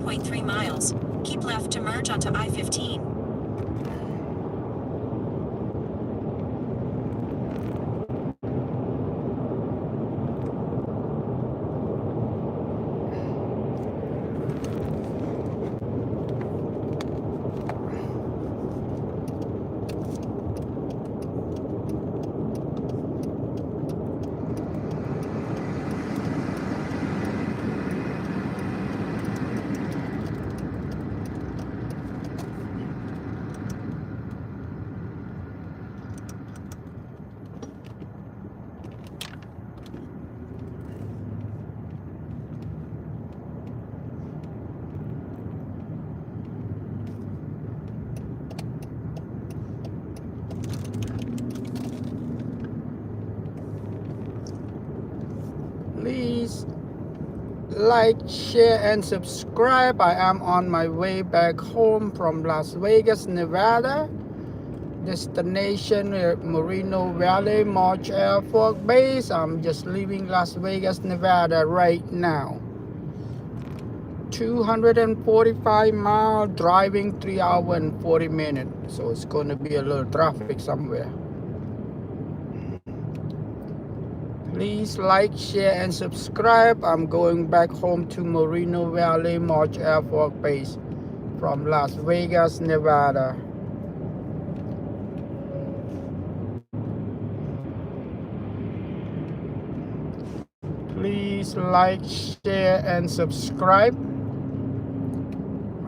1.3 miles. Keep left to merge onto I-15. Please like, share, and subscribe. I am on my way back home from Las Vegas, Nevada. Destination Moreno Valley, March Air Force Base. I'm just leaving Las Vegas, Nevada right now. 245 miles, driving 3 hours and 40 minutes. So it's going to be a little traffic somewhere. Please like, share, and subscribe. I'm going back home to Moreno Valley, March Air Force Base from Las Vegas, Nevada. Please like, share, and subscribe.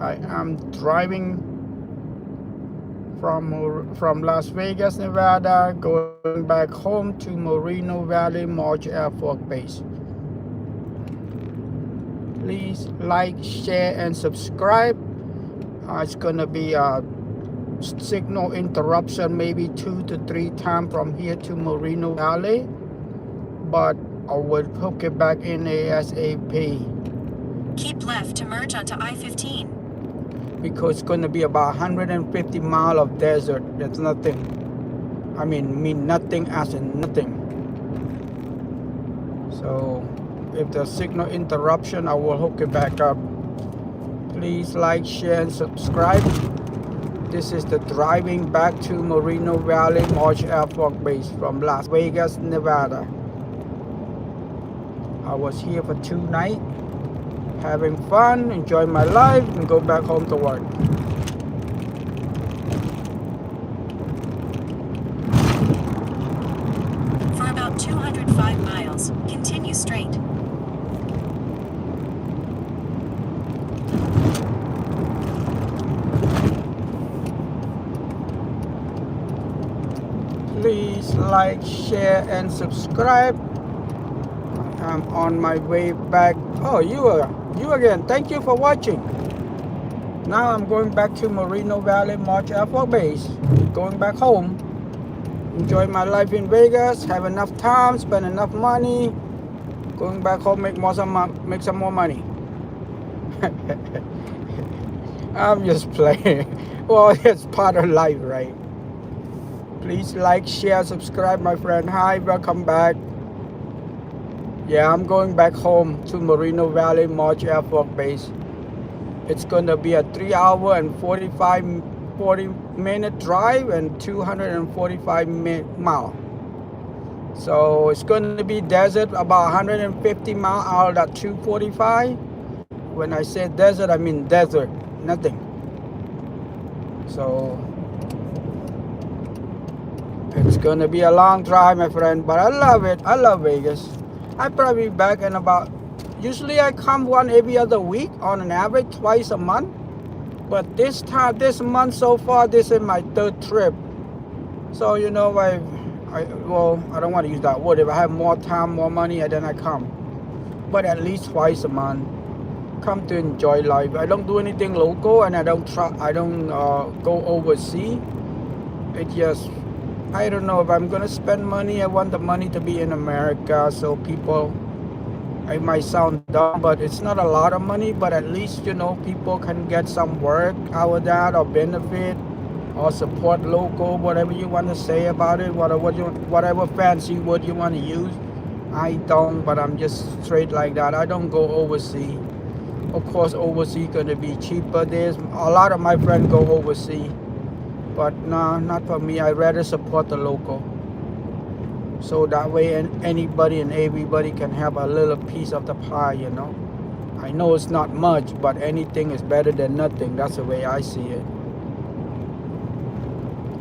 I am driving from Las Vegas, Nevada, going back home to Moreno Valley, March Air Force Base. Please like, share, and subscribe. It's gonna be a signal interruption, maybe 2 to 3 times from here to Moreno Valley, but I will hook it back in ASAP. Keep left to merge onto I-15. Because it's going to be about 150 miles of desert. That's nothing. I mean nothing as in nothing. So if the signal interruption, I will hook it back up. Please like, share, and subscribe. This is the driving back to Moreno Valley, March Air Force Base from Las Vegas, Nevada. I was here for 2 nights. Having fun, enjoy my life, and go back home to work. For about 205 miles, continue straight. Please like, share, and subscribe. I'm on my way back. Oh, you again. Thank you for watching. Now I'm going back to Moreno Valley, March Air Force Base. Going back home. Enjoy my life in Vegas. Have enough time. Spend enough money. Going back home, make some more money. I'm just playing. Well, it's part of life, right? Please like, share, subscribe, my friend. Hi, welcome back. Yeah, I'm going back home to Moreno Valley, March Air Force Base. It's going to be a 3 hour and 40 minute drive and 245 mile. So it's going to be desert, about 150 miles out of that 245. When I say desert, I mean desert, nothing. So it's going to be a long drive, my friend, but I love it. I love Vegas. I'll probably be back in about, usually I come every other week on an average, twice a month. But this month so far, this is my 3rd trip. So, you know, well, I don't want to use that word. If I have more time, more money, then I come. But at least twice a month. Come to enjoy life. I don't do anything local, and I don't go overseas. It just, I don't know, if I'm gonna spend money, I want the money to be in America. So people, it might sound dumb, but it's not a lot of money, but at least, you know, people can get some work out of that, or benefit, or support local, whatever you want to say about it, whatever fancy word you want to use. I don't, but I'm just straight like that. I don't go overseas. Of course, overseas gonna be cheaper. There's a lot of my friends go overseas, but no, not for me. I rather support the local. So that way, anybody and everybody can have a little piece of the pie, you know. I know it's not much, but anything is better than nothing. That's the way I see it.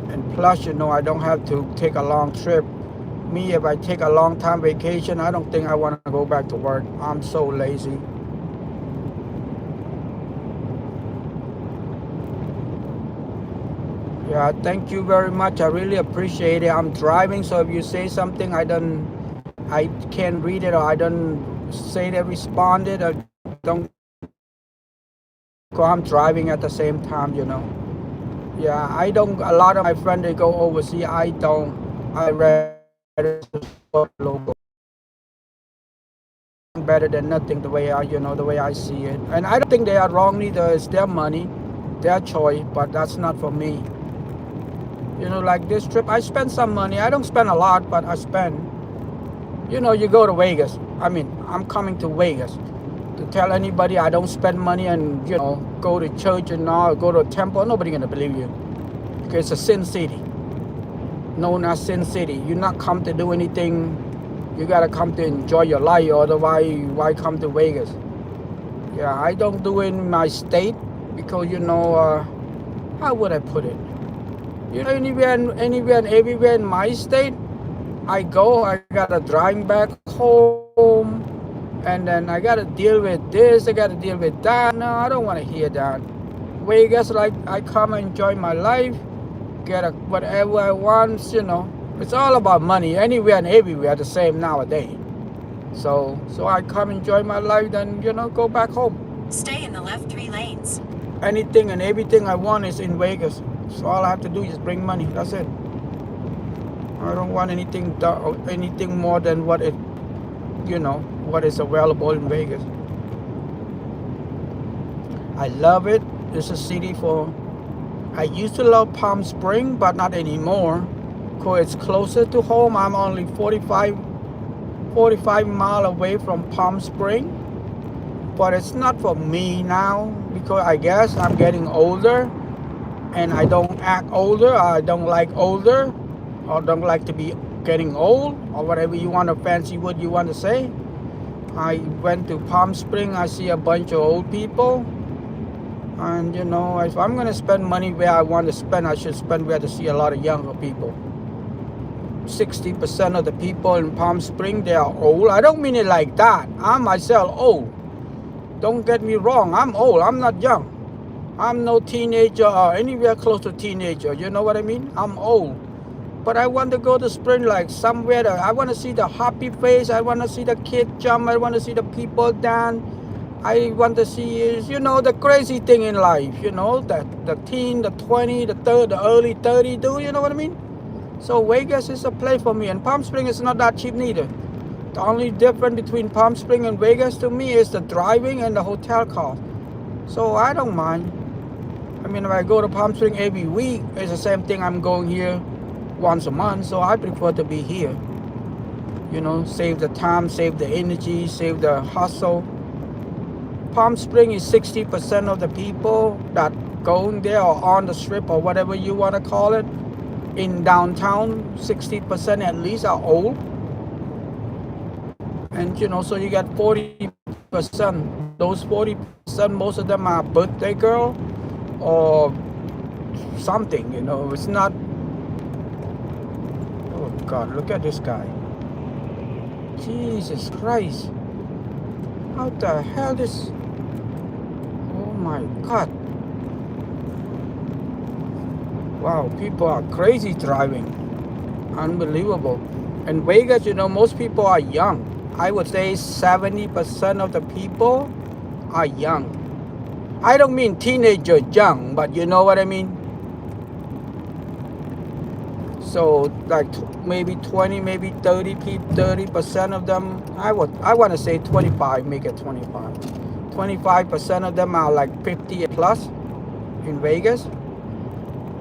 And plus, you know, I don't have to take a long trip. Me, if I take a long time vacation, I don't think I want to go back to work. I'm so lazy. Yeah, thank you very much. I really appreciate it. I'm driving, so if you say something I can't read it, or I don't say that responded, or don't go. I'm driving at the same time, you know. Yeah, I don't. A lot of my friends, they go overseas. I don't. I rather support local. Better than nothing, the way I see it. And I don't think they are wrong either. It's their money, their choice, but that's not for me. You know, like this trip, I spend some money. I don't spend a lot, but I spend. You know, you go to Vegas. I mean, I'm coming to Vegas. To tell anybody I don't spend money and, you know, go to church and all, go to a temple, nobody gonna believe you. Because it's a sin city. Known as Sin City. You're not come to do anything. You gotta come to enjoy your life, otherwise why come to Vegas? Yeah, I don't do it in my state because, you know, how would I put it? You know, anywhere and everywhere in my state, I gotta drive back home, and then I gotta deal with this, I gotta deal with that. No, I don't want to hear that. Vegas, like, I come and enjoy my life, get whatever I want, you know. It's all about money, anywhere and everywhere, the same nowadays. So I come enjoy my life, then, you know, go back home. Stay in the left 3 lanes. Anything and everything I want is in Vegas. So all I have to do is bring money. That's it. I don't want anything more than what is available in Vegas. I love it. It's a city I used to love Palm Springs, but not anymore. Because it's closer to home. I'm only 45 miles away from Palm Springs. But it's not for me now, because I guess I'm getting older. And I don't act older, I don't like older, or don't like to be getting old, or whatever you want to fancy what you want to say. I went to Palm Springs, I see a bunch of old people. And, you know, if I'm going to spend money where I want to spend, I should spend where to see a lot of younger people. 60% of the people in Palm Springs, they are old. I don't mean it like that. I'm myself old. Don't get me wrong, I'm old, I'm not young. I'm no teenager or anywhere close to teenager. You know what I mean? I'm old. But I want to go to spring, like somewhere that I want to see the happy face. I want to see the kid jump. I want to see the people dance. I want to see, you know, the crazy thing in life. You know, the teen, the 20, the early 30 do. You know what I mean? So Vegas is a place for me. And Palm Springs is not that cheap neither. The only difference between Palm Springs and Vegas to me is the driving and the hotel cost. So I don't mind. I mean, if I go to Palm Springs every week, it's the same thing. I'm going here once a month, so I prefer to be here. You know, save the time, save the energy, save the hustle. Palm Springs is 60% of the people that going there or on the strip or whatever you want to call it. In downtown, 60% at least are old. And, you know, so you got 40%. Those 40%, most of them are birthday girl or something, you know. It's not. Oh God, look at this guy. Jesus Christ. How the hell this? Oh my God. Wow, people are crazy driving. Unbelievable. In Vegas, you know, most people are young. I would say 70% of the people are young. I don't mean teenager young, but you know what I mean? So like maybe 20, maybe 30% of them, I want to say 25, make it 25. 25% of them are like 50 plus in Vegas.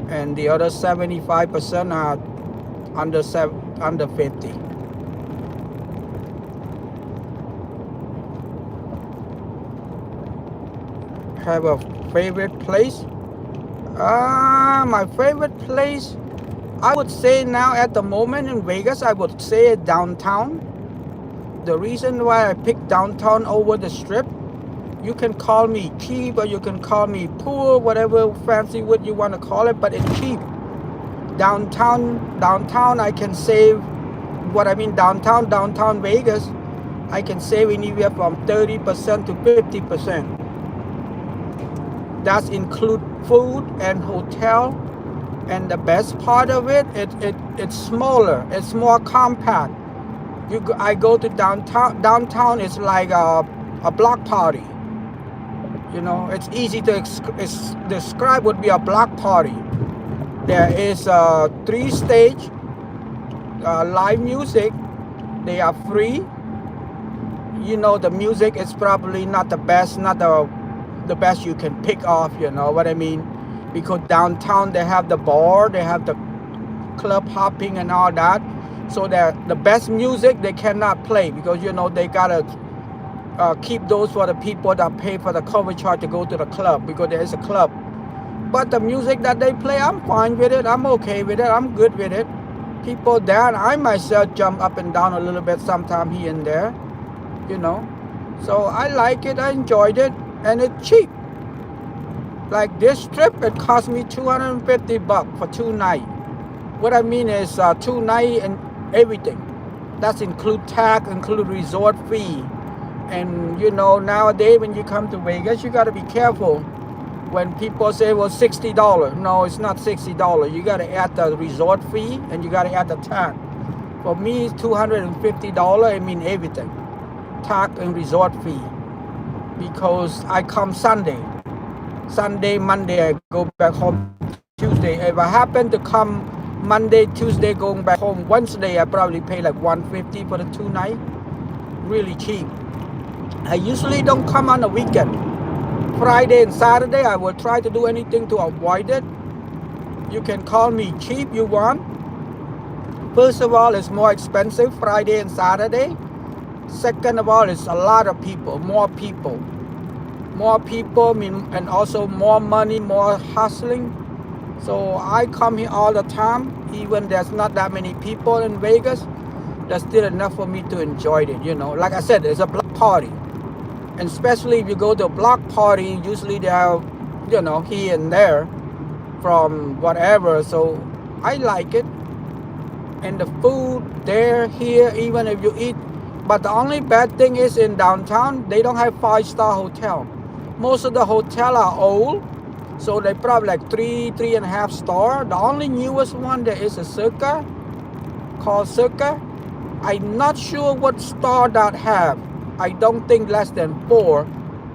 And the other 75% are under 50. have a favorite place. My favorite place, I would say now at the moment in Vegas, I would say downtown. The reason why I picked downtown over the strip, you can call me cheap or you can call me poor, whatever fancy word you want to call it, but it's cheap. Downtown I can save, what I mean downtown Vegas, I can save anywhere from 30% to 50%. That include food and hotel, and the best part of it, it's smaller, it's more compact. I go to downtown is like a block party. You know, it's easy to describe would be a block party. There is 3 stage live music. They are free. You know, the music is probably not the best, not the best you can pick off, you know what I mean? Because downtown they have the bar, they have the club hopping and all that. So that the best music they cannot play because, you know, they gotta keep those for the people that pay for the cover charge to go to the club because there is a club. But the music that they play, I'm fine with it. I'm okay with it. I'm good with it. People down, I myself jump up and down a little bit sometime here and there, you know. So I like it. I enjoyed it, and it's cheap. Like this trip, it cost me $250 for 2 nights. What I mean is 2 nights and everything. That's include tax, include resort fee. And you know, nowadays when you come to Vegas, you got to be careful. When people say, well, $60. No, it's not $60. You got to add the resort fee and you got to add the tax. For me, it's $250. I mean everything. Tax and resort fee. Because I come Sunday, Monday, I go back home Tuesday. If I happen to come Monday, Tuesday, going back home Wednesday, I probably pay like $150 for the 2 nights. Really cheap. I usually don't come on the weekend. Friday and Saturday, I will try to do anything to avoid it. You can call me cheap you want. First of all, it's more expensive Friday and Saturday. Second of all, it's a lot of people, more people mean, and also more money, more hustling. So I come here all the time, even there's not that many people in Vegas. That's still enough for me to enjoy it, you know. Like I said, it's a block party. And especially if you go to a block party, usually they have, you know, here and there from whatever. So I like it. And the food there, here, even if you eat. But the only bad thing is in downtown, they don't have 5-star hotel. Most of the hotel are old. So they probably like 3.5 star. The only newest one there is a Circa, called Circa. I'm not sure what star that have. I don't think less than 4,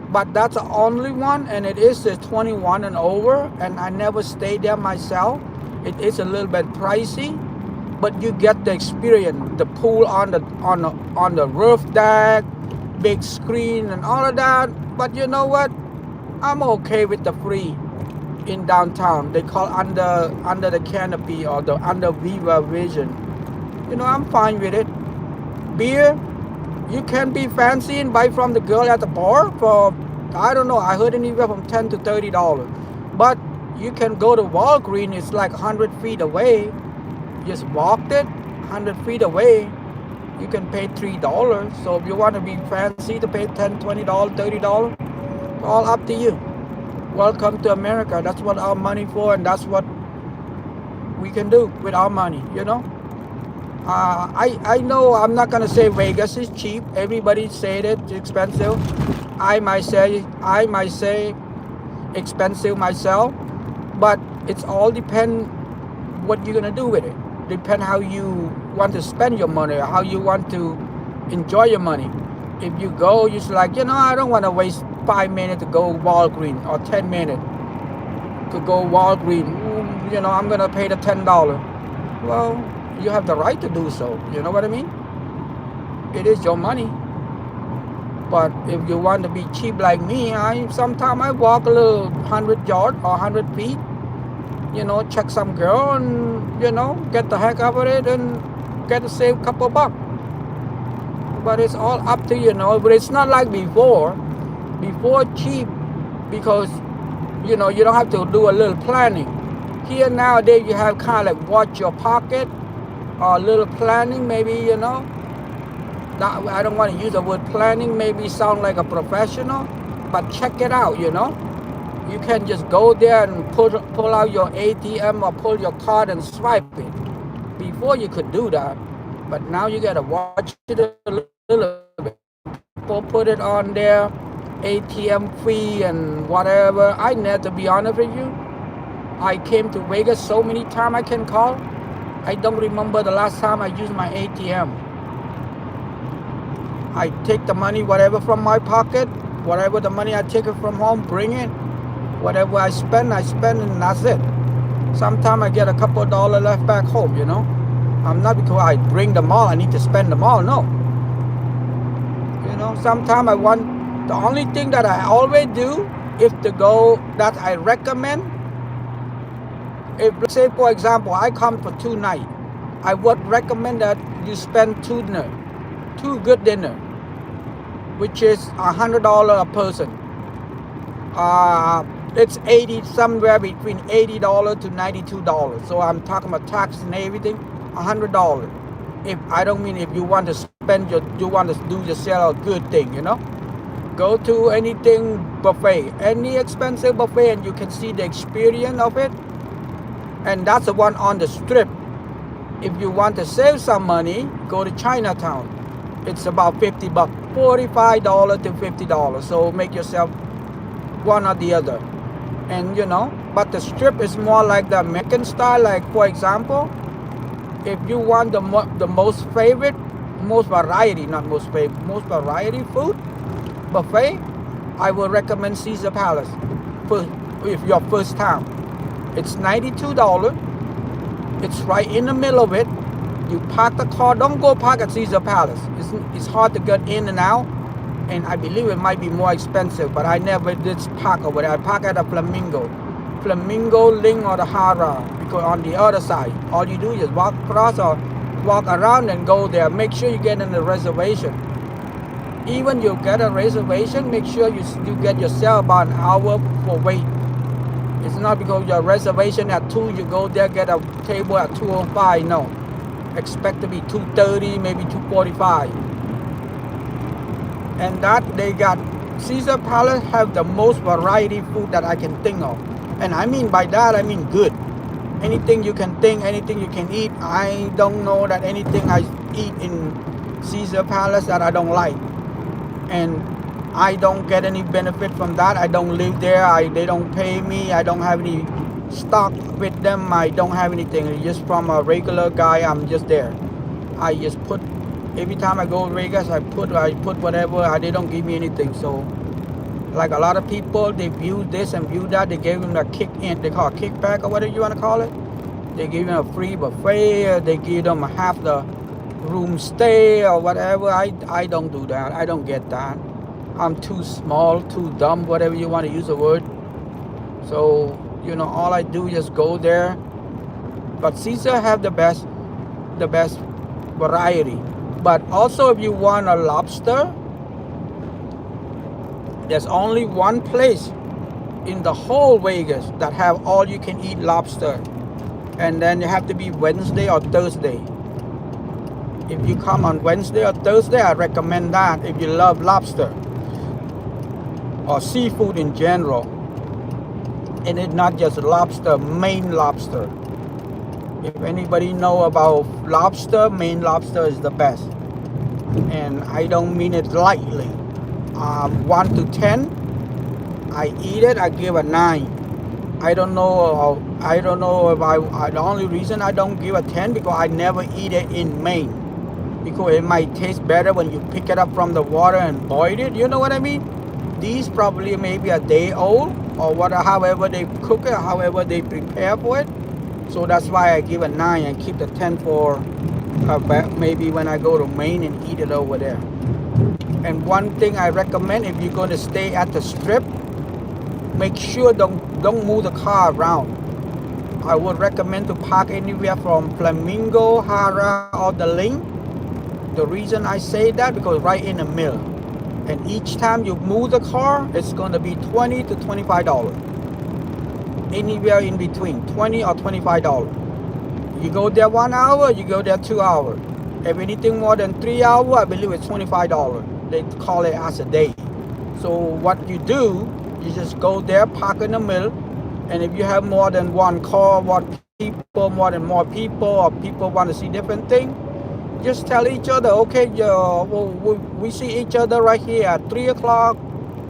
but that's the only one, and it is 21 and over. And I never stayed there myself. It is a little bit pricey, but you get the experience. The pool on the roof deck, big screen and all of that. But you know what? I'm okay with the free in downtown. They call under the canopy or the under Viva Vision. You know, I'm fine with it. Beer, you can be fancy and buy from the girl at the bar for, I don't know, I heard anywhere from $10 to $30. But you can go to Walgreens, it's like 100 feet away. Just walked it, 100 feet away. You can pay $3. So if you want to be fancy to pay $10, $20, $30, all up to you. Welcome to America. That's what our money for, and that's what we can do with our money, you know. I know I'm not gonna say Vegas is cheap. Everybody said it's expensive. I might say expensive myself, but it's all depend what you're gonna do with it. Depend how you want to spend your money, how you want to enjoy your money. If you go, you're just like, you know, I don't want to waste 5 minutes to go Walgreens or 10 minutes to go Walgreens. You know, I'm gonna pay the $10. Well, you have the right to do so. You know what I mean? It is your money. But if you want to be cheap like me, sometimes I walk a little 100 yards or 100 feet. You know, check some girl and, you know, get the heck out of it and get to save a couple bucks. But it's all up to you, know. But it's not like before. Before cheap because you know you don't have to do a little planning. Here nowadays you have kind of like watch your pocket or a little planning, maybe you know. Not, I don't want to use the word planning, maybe sound like a professional, but check it out, you know. You can just go there and pull out your ATM or pull your card and swipe it. Before you could do that, but now you gotta watch it a little bit. People put it on their ATM fee and whatever. I never, to be honest with you, I came to Vegas so many times I can call. I don't remember the last time I used my ATM. I take the money, whatever from my pocket, whatever the money I take it from home, bring it. Whatever I spend, and that's it. Sometimes I get a couple of dollars left back home, you know. I'm not because I bring them all, I need to spend them all, no. You know, sometimes I want, the only thing that I always do is to go, that I recommend, if say for example, I come for 2 nights, I would recommend that you spend 2 good dinner, which is $100 a person. It's 80, somewhere between $80 to $92. So I'm talking about tax and everything, $100. If I don't mean if you want to spend you want to do yourself a good thing, you know. Go to anything buffet, any expensive buffet, and you can see the experience of it. And that's the one on the strip. If you want to save some money, go to Chinatown. It's about $50, $45 to $50. So make yourself one or the other. And you know, but the strip is more like the American style. Like for example, if you want the most favorite, most variety food buffet, I will recommend Caesar Palace if your first time. It's $92. It's right in the middle of it. You park the car. Don't go park at Caesar Palace. It's hard to get in and out. And I believe it might be more expensive, but I never did park over there. I park at a Flamingo, Ling, or the Hara, because on the other side, all you do is walk across or walk around and go there. Make sure you get in the reservation. Even you get a reservation, make sure you get yourself about an hour for wait. It's not because your reservation at 2, you go there, get a table at 2:05. No, expect to be 2:30, maybe 2:45. And that they got Caesar Palace have the most variety food that I can think of. And I mean by that, I mean good. Anything you can think, anything you can eat. I don't know that anything I eat in Caesar Palace that I don't like. And I don't get any benefit from that. I don't live there. They don't pay me. I don't have any stock with them. I don't have anything. It's just from a regular guy. I'm just there. I just put, every time I go to Vegas, I put whatever. They don't give me anything. So, like a lot of people, they view this and view that. They gave them a kick-in. They call it kickback or whatever you want to call it. They give them a free buffet. They give them half the room stay or whatever. I don't do that. I don't get that. I'm too small, too dumb, whatever you want to use the word. So, you know, all I do is just go there. But Caesar have the best variety. But also if you want a lobster, there's only one place in the whole Vegas that have all you can eat lobster. And then you have to be Wednesday or Thursday. If you come on Wednesday or Thursday, I recommend that if you love lobster or seafood in general. And it's not just lobster, Maine lobster. If anybody know about lobster, Maine lobster is the best. And I don't mean it lightly. 1 to 10, I eat it, I give a 9. I don't know if the only reason I don't give a 10 because I never eat it in Maine. Because it might taste better when you pick it up from the water and boil it, you know what I mean? These probably maybe a day old or whatever, however they cook it, however they prepare for it. So that's why I give a 9 and keep the 10 for maybe when I go to Maine and eat it over there. And one thing I recommend, if you're going to stay at the strip, make sure don't move the car around. I would recommend to park anywhere from Flamingo, Hara, or the Ling. The reason I say that because right in the middle. And each time you move the car, it's going to be $20 to $25. Anywhere in between, $20 or $25. You go there 1 hour, you go there 2 hours. If anything more than 3 hours, I believe it's $25. They call it as a day. So what you do, you just go there, park in the middle, and if you have more than one car, more than more people, or people want to see different things, just tell each other, okay, we see each other right here at 3 o'clock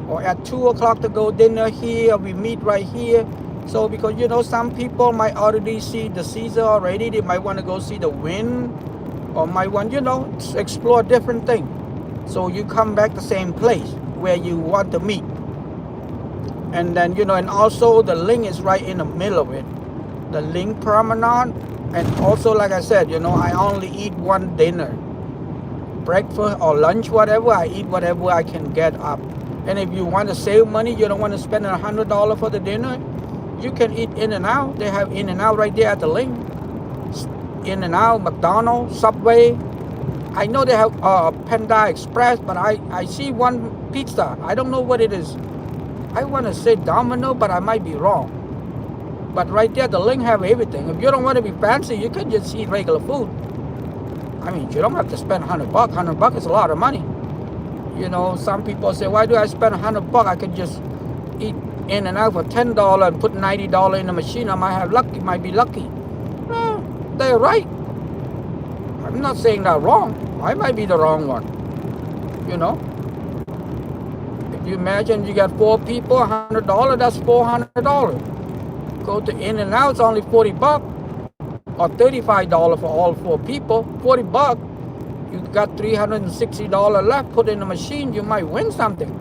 or at 2 o'clock to go dinner here, we meet right here. So because, you know, some people might already see the season already, they might want to go see the wind, or might want, you know, explore different things. So you come back the same place where you want to meet. And then, you know, and also the link is right in the middle of it. The link promenade. And also, like I said, you know, I only eat one dinner. Breakfast or lunch, whatever, I eat whatever I can get up. And if you want to save money, you don't want to spend $100 for the dinner, you can eat In-N-Out. They have In-N-Out right there at the link. In-N-Out, McDonald's, Subway. I know they have Panda Express, but I see one pizza. I don't know what it is. I want to say Domino, but I might be wrong. But right there, the link have everything. If you don't want to be fancy, you can just eat regular food. I mean, you don't have to spend $100. $100 is a lot of money. You know, some people say, why do I spend $100? I could just eat In-N-Out for $10 and put $90 in the machine. I might be lucky. They're right. I'm not saying that wrong. I might be the wrong one. You know? If you imagine you got 4 people, $100, that's $400. Go to In-N-Out, it's only $40 or $35 for all 4 people. $40, you got $360 left. Put in the machine, you might win something.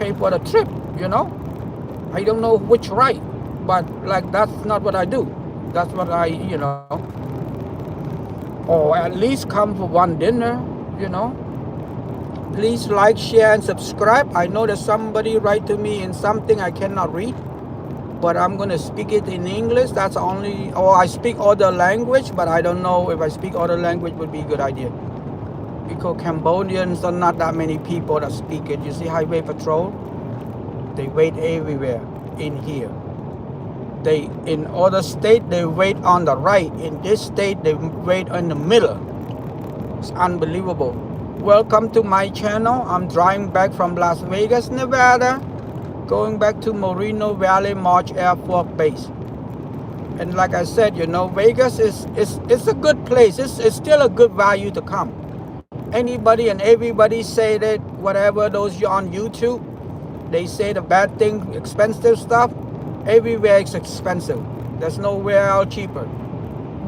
Pay for the trip, you know. I don't know which right, but like that's not what I do. That's what I, you know. Or at least come for one dinner, you know. Please like, share, and subscribe. I know that somebody write to me in something I cannot read, but I'm going to speak it in English. That's only, or I speak other language, but I don't know if I speak other language would be a good idea. Because Cambodians are not that many people that speak it. You see highway patrol? They wait everywhere in here. They, in other state, they wait on the right. In this state, they wait in the middle. It's unbelievable. Welcome to my channel. I'm driving back from Las Vegas, Nevada, going back to Moreno Valley March Air Force Base. And like I said, you know, Vegas is a good place. It's still a good value to come. Anybody and everybody say that whatever those you on YouTube, they say the bad thing, expensive stuff. Everywhere is expensive. There's nowhere else cheaper.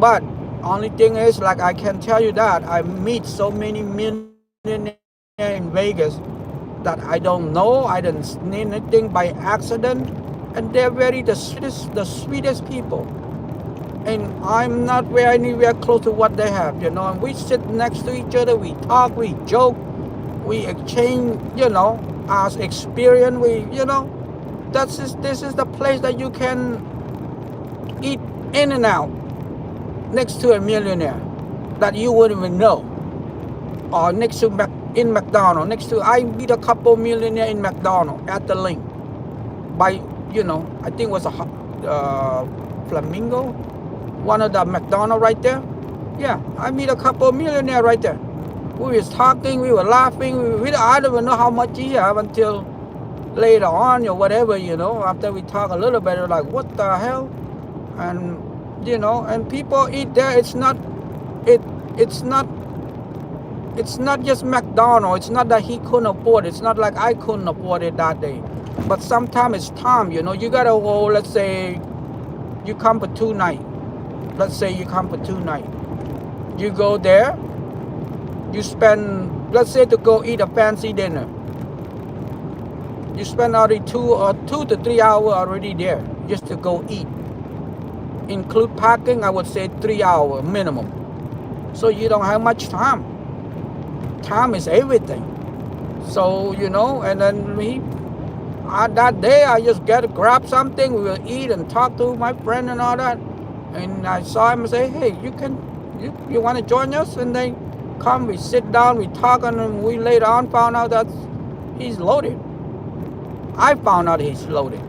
But only thing is, like I can tell you that I meet so many millionaires in Vegas that I don't know. I didn't see anything by accident, and they're very the sweetest people. And I'm not anywhere close to what they have, you know. And we sit next to each other, we talk, we joke, we exchange, you know, our experience. You know, this is the place that you can eat In-N-Out next to a millionaire that you wouldn't even know, or next to in McDonald's. Next to, I meet a couple millionaire in McDonald's at the link by, you know, I think it was a Flamingo, one of the McDonald's right there. Yeah, I meet a couple millionaire right there. We was talking, we were laughing. I don't even know how much he have until later on or whatever, you know. After we talk a little bit, like, what the hell? And you know, and people eat there. It's not just McDonald's. It's not that he couldn't afford it. It's not like I couldn't afford it that day. But sometimes it's time, you know. You gotta go. Let's say you come for 2 nights. Let's say you come for 2 nights. You go there. You spend, let's say, to go eat a fancy dinner. You spend already 2 to 3 hours already there just to go eat. Include parking, I would say 3 hours minimum. So you don't have much time. Time is everything. So, you know, and then that day I just grab something, we will eat and talk to my friend and all that. And I saw him and say, hey, you want to join us? And they come, we sit down, we talk, and then we later on found out that he's loaded. I found out he's loaded.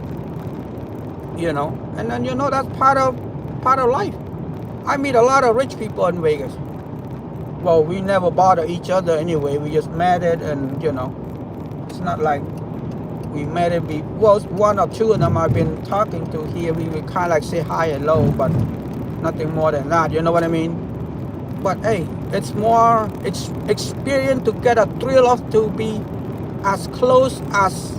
You know, and then that's part of life. I meet a lot of rich people in Vegas. Well, we never bother each other anyway. We just met it, and it's not like we met it. Well, one or two of them I've been talking to here. We would kind of like say hi and hello, but nothing more than that. You know what I mean? But hey, it's experience to get a thrill of to be as close as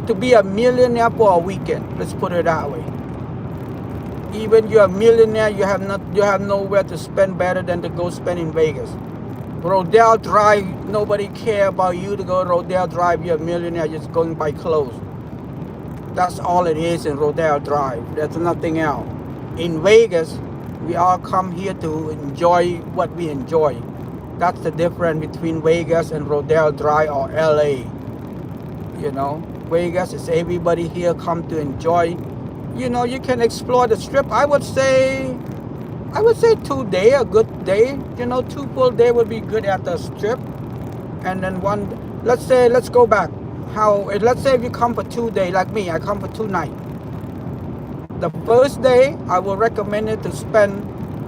to be a millionaire for a weekend. Let's put it that way. Even you're a millionaire, you have nowhere to spend better than to go spend in Vegas. Rodale Drive, nobody care about you to go Rodale Drive. You're a millionaire just going by clothes. That's all it is in Rodale Drive. There's nothing else. In Vegas, we all come here to enjoy what we enjoy. That's the difference between Vegas and Rodale Drive or LA. Vegas is everybody here come to enjoy. You can explore the strip. I would say 2 days, a good day. 2 full days would be good at the strip. And then let's go back. Let's say if you come for 2 days, like me, I come for 2 nights. The first day, I will recommend it to spend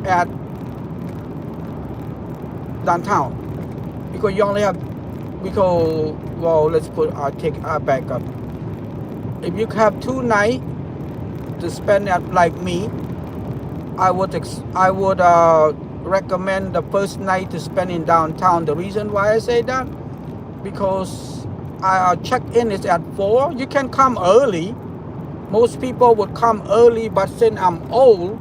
at downtown. Because you only have, I'll take our back up. If you have 2 nights to spend at like me, I would recommend the first night to spend in downtown. The reason why I say that, because our check-in is at 4. You can come early. Most people would come early, but since I'm old,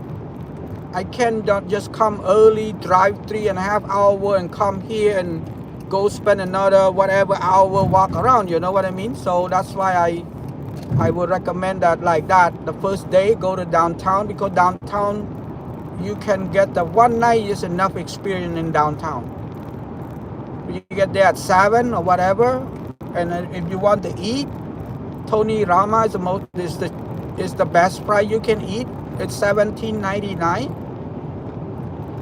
I cannot just come early, drive 3.5 hours and come here and go spend another whatever hour walk around. You know what I mean? So that's why I would recommend that like that. The first day, go to downtown, because downtown you can get the 1 night is enough experience in downtown. You get there at 7 or whatever, and if you want to eat, Tony Rama is the best price you can eat. It's $17.99.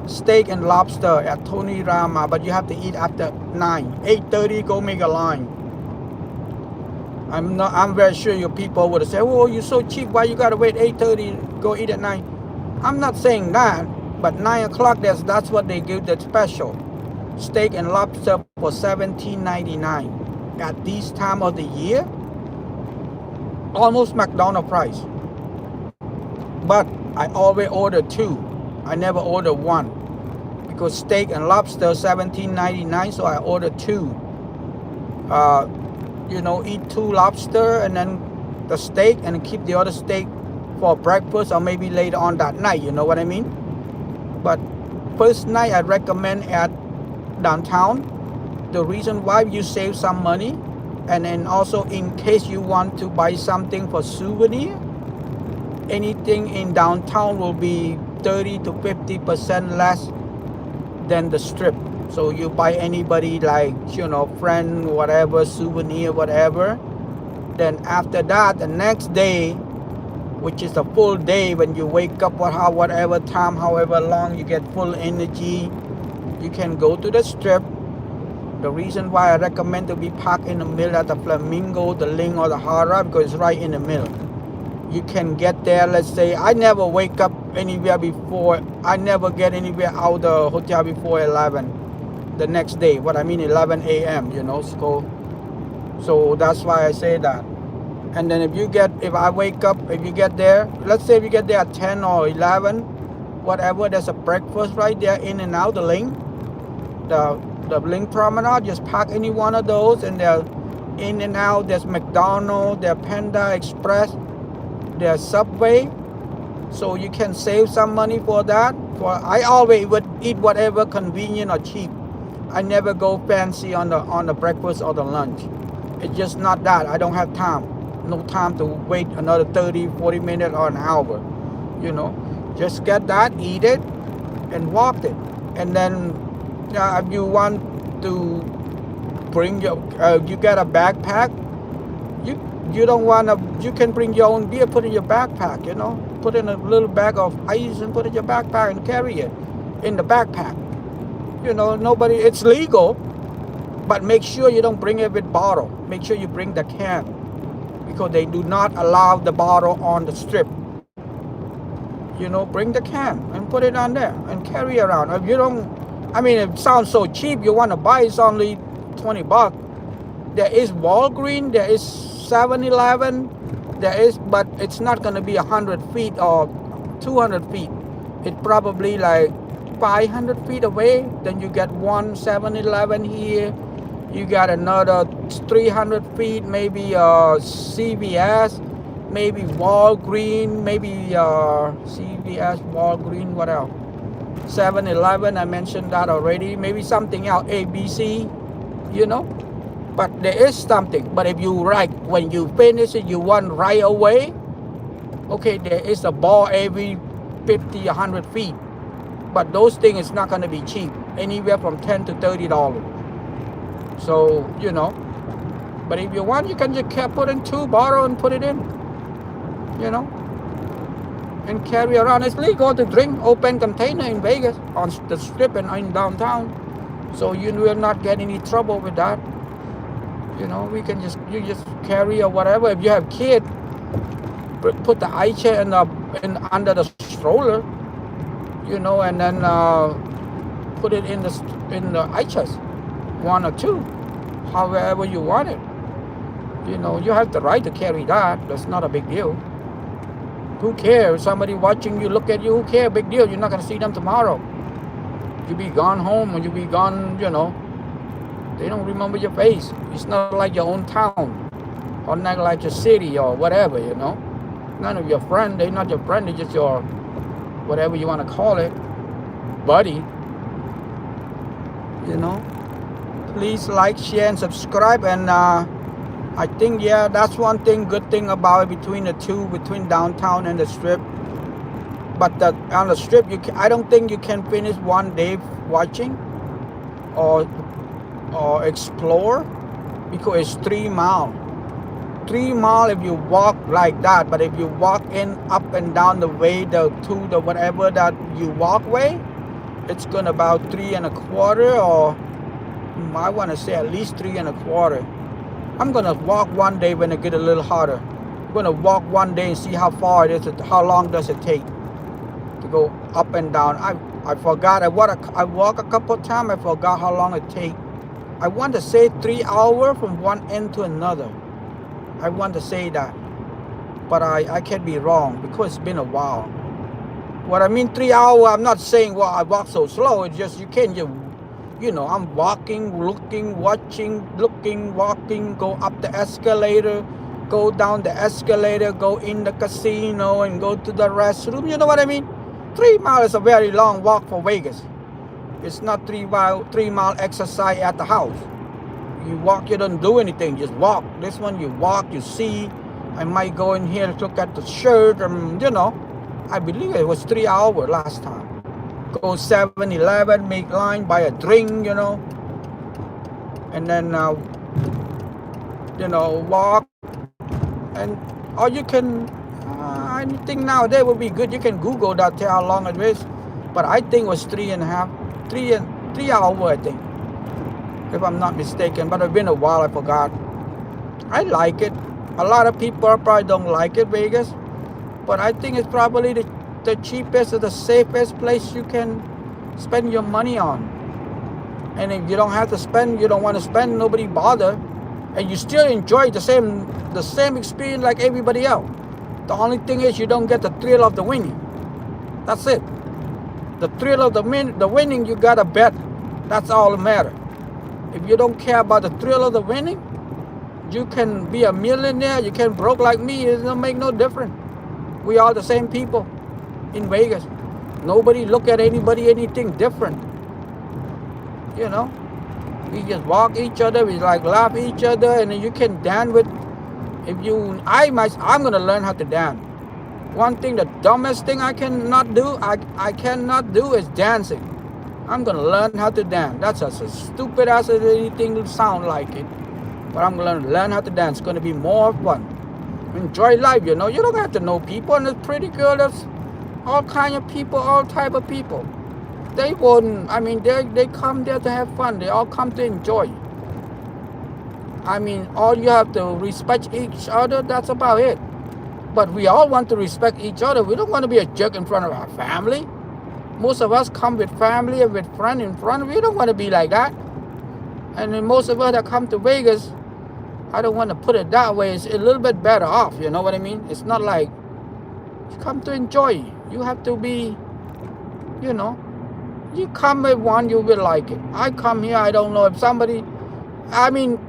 Steak and lobster at Tony Rama, but you have to eat after 9. 8:30, go make a line. I'm very sure your people would say, "Oh, you're so cheap. Why you gotta wait 8:30? Go eat at 9." I'm not saying that, but 9 o'clock that's what they give the special. Steak and lobster for $17.99 at this time of the year. Almost McDonald's price. But I always order 2. I never order 1, because steak and lobster $17.99, so I order 2. Eat 2 lobster and then the steak, and keep the other steak for breakfast or maybe later on that night. You know what I mean? But first night I recommend at downtown. The reason why, you save some money, and then also in case you want to buy something for souvenir, anything in downtown will be 30 to 50% less than the strip. So you buy anybody like, friend, whatever, souvenir, whatever. Then after that, the next day, which is a full day, when you wake up, whatever time, however long, you get full energy, you can go to the strip. The reason why I recommend to be parked in the middle at the Flamingo, the Ling, or the Hara, because it's right in the middle. You can get there, let's say, I never wake up anywhere before, I never get anywhere out of the hotel before 11 the next day. What I mean, 11 a.m., so that's why I say that. And then if you get there, let's say if you get there at 10 or 11, whatever, there's a breakfast right there, in and out, the Ling, the Ling Promenade, just park any one of those, and they're in and out. There's McDonald's, there's Panda Express, there's Subway, so you can save some money for that. I always would eat whatever convenient or cheap. I never go fancy on the breakfast or the lunch. It's just not that. I don't have time. No time to wait another 30, 40 minutes or an hour. Just get that, eat it, and walk it. And then if you want to bring you get a backpack, you don't want to, you can bring your own beer, put in your backpack, put in a little bag of ice and put in your backpack and carry it in the backpack. Nobody, it's legal. But make sure you don't bring it with bottle. Make sure you bring the can. Because they do not allow the bottle on the strip. You know, bring the can and put it on there and carry around. If you don't, I mean, it sounds so cheap. You want to buy, it's only $20. There is Walgreens, there is 7-Eleven, there is, but it's not going to be 100 feet or 200 feet. It's probably like 500 feet away. Then you get one 7-Eleven here. You got another 300 feet, maybe CVS, maybe Walgreens, maybe CVS, Walgreens, what else? 7-Eleven, I mentioned that already. Maybe something else, ABC, you know. But there is something. But if you when you finish it, you want right away. Okay, there is a bar every 50, 100 feet. But those things is not going to be cheap. Anywhere from $10 to $30. So, you know. But if you want, you can just put in 2 bottles and put it in. You know. And carry around. It's legal to drink open container in Vegas on the strip and in downtown. So you will not get any trouble with that. You know, you just carry or whatever. If you have kids, put the ice chair under the stroller, you know, and then put it in the ice chest, 1 or 2, however you want it. You know, you have the right to carry that. That's not a big deal. Who cares? Somebody watching you, look at you, who cares? Big deal. You're not going to see them tomorrow. You be gone home or you be gone, you know. They don't remember your face. It's not like your own town or not like your city or whatever, you know. None of your friend. They're not your friend. They're just your, whatever you want to call it, buddy. You know. Please like, share, and subscribe. And I think, yeah, that's one thing, good thing about it between the two, between downtown and the strip. But on the strip, I don't think you can finish one day watching or explore because it's 3 miles. 3 miles if you walk like that, but if you walk in up and down the way the whatever that you walk way, it's gonna about 3 1/4 or I want to say at least 3 1/4. I'm gonna walk one day when it get a little hotter. I'm gonna walk one day and see how far it is. How long does it take to go up and down? I forgot. I walk a couple of times. I forgot how long it take. I want to say 3 hours from one end to another. I want to say that, but I can be wrong because it's been a while. What I mean 3 hours, I'm not saying, well, I walk so slow. It's just you can't just, you know, I'm walking, looking, watching, looking, walking, go up the escalator, go down the escalator, go in the casino and go to the restroom. You know what I mean? 3 miles is a very long walk for Vegas. It's not 3 mile exercise at the house. You walk, you don't do anything, just walk. This one you walk, you see. I might go in here to look at the shirt, you know. I believe it was 3 hours last time. Go 7-Eleven, make line, buy a drink, you know. And then, you know, walk. And, or you can, anything nowadays would be good. You can Google that, tell how long it is. But I think it was 3 hours, I think. If I'm not mistaken, but it's been a while, I forgot. I like it. A lot of people probably don't like it, Vegas, but I think it's probably the cheapest or the safest place you can spend your money on. And if you don't have to spend, you don't want to spend, nobody bother, and you still enjoy the same experience like everybody else. The only thing is you don't get the thrill of the winning. That's it. The thrill of the winning, you gotta bet. That's all that matters. If you don't care about the thrill of the winning, you can be a millionaire, you can broke like me, it doesn't make no difference. We are the same people in Vegas. Nobody look at anybody anything different. You know, we just walk each other, we like laugh each other, and then you can dance with. I'm gonna learn how to dance. One thing, the dumbest thing I cannot do is dancing. I'm gonna learn how to dance. That's as stupid as anything sound like it. But I'm gonna learn how to dance. It's gonna be more fun. Enjoy life, you know. You don't have to know people. And there's pretty girl, there's all kind of people, all type of people. They come there to have fun. They all come to enjoy. I mean, all you have to respect each other, that's about it. But we all want to respect each other. We don't want to be a jerk in front of our family. Most of us come with family and with friends in front. We don't want to be like that. And then most of us that come to Vegas, I don't want to put it that way, it's a little bit better off, you know what I mean? It's not like you come to enjoy. You have to be, you know, you come with one, you will like it. I come here, I don't know if somebody, I mean,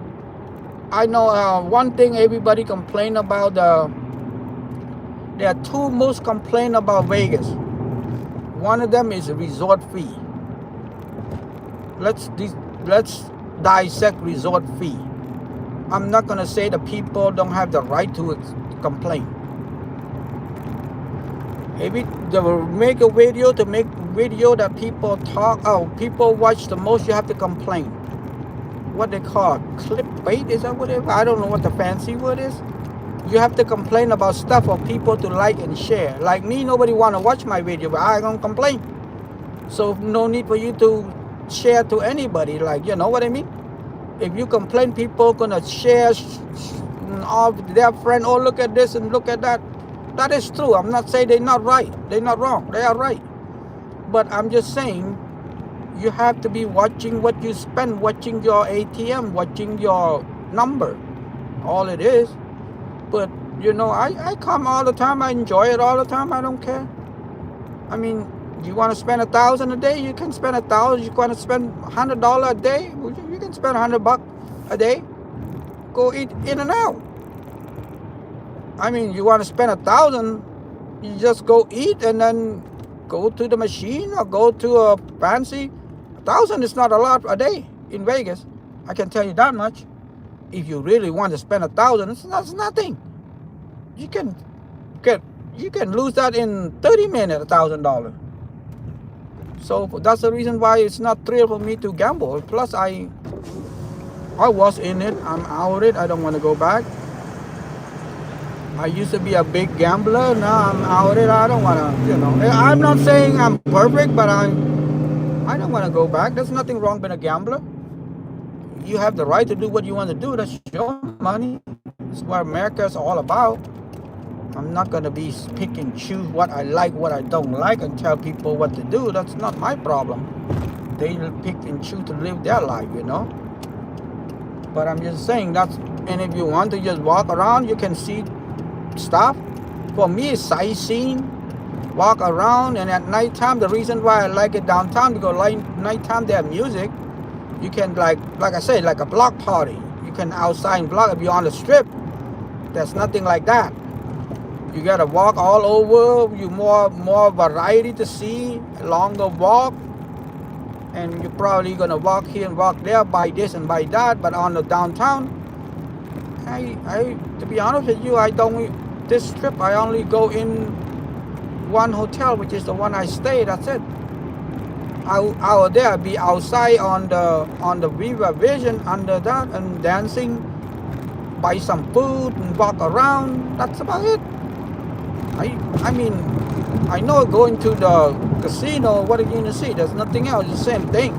I know one thing everybody complain about, there are two most complain about Vegas. One of them is a resort fee. Let's dissect resort fee. I'm not going to say the people don't have the right to complain. Maybe they will make a video to make video that people talk, people watch the most, you have to complain. What they call clickbait, is that what it is? I don't know what the fancy word is. You have to complain about stuff for people to like and share. Like me, nobody want to watch my video, but I don't complain. So no need for you to share to anybody, like, you know what I mean? If you complain, people gonna share all their friend, oh, look at this and look at that. That is true. I'm not saying they're not right. They're not wrong. They are right. But I'm just saying, you have to be watching what you spend, watching your ATM, watching your number. All it is. But, you know, I come all the time. I enjoy it all the time. I don't care. I mean, you want to spend $1,000 a day, you can spend $1,000. You want to spend $100 a day, you can spend $100 a day. Go eat in and out. I mean, you want to spend $1,000, you just go eat and then go to the machine or go to a fancy. $1,000 is not a lot a day in Vegas. I can tell you that much. If you really want to spend $1,000, that's nothing. You can lose that in 30 minutes, $1,000. So that's the reason why it's not thrill for me to gamble. Plus, I was in it. I'm out of it. I don't want to go back. I used to be a big gambler. Now I'm out of it. I don't want to, you know. I'm not saying I'm perfect, but I don't want to go back. There's nothing wrong being a gambler. You have the right to do what you want to do. That's your money. That's what America is all about. I'm not going to be pick and choose what I like, what I don't like, and tell people what to do. That's not my problem. They pick and choose to live their life, you know. But I'm just saying that's, and if you want to just walk around, you can see stuff. For me, it's sightseeing, walk around, and at nighttime, the reason why I like it downtown, because nighttime they have music. You can, like I said, like a block party. You can outside and block. If you're on the strip, there's nothing like that. You gotta walk all over. You more variety to see, longer walk, and you're probably gonna walk here and walk there, buy this and buy that. But on the downtown, I to be honest with you, this trip I only go in one hotel, which is the one I stay. That's it. Out there, be outside on the Viva Vision under that and dancing, buy some food and walk around. That's about it. I mean, I know going to the casino, what are you going to see? There's nothing else. It's the same thing.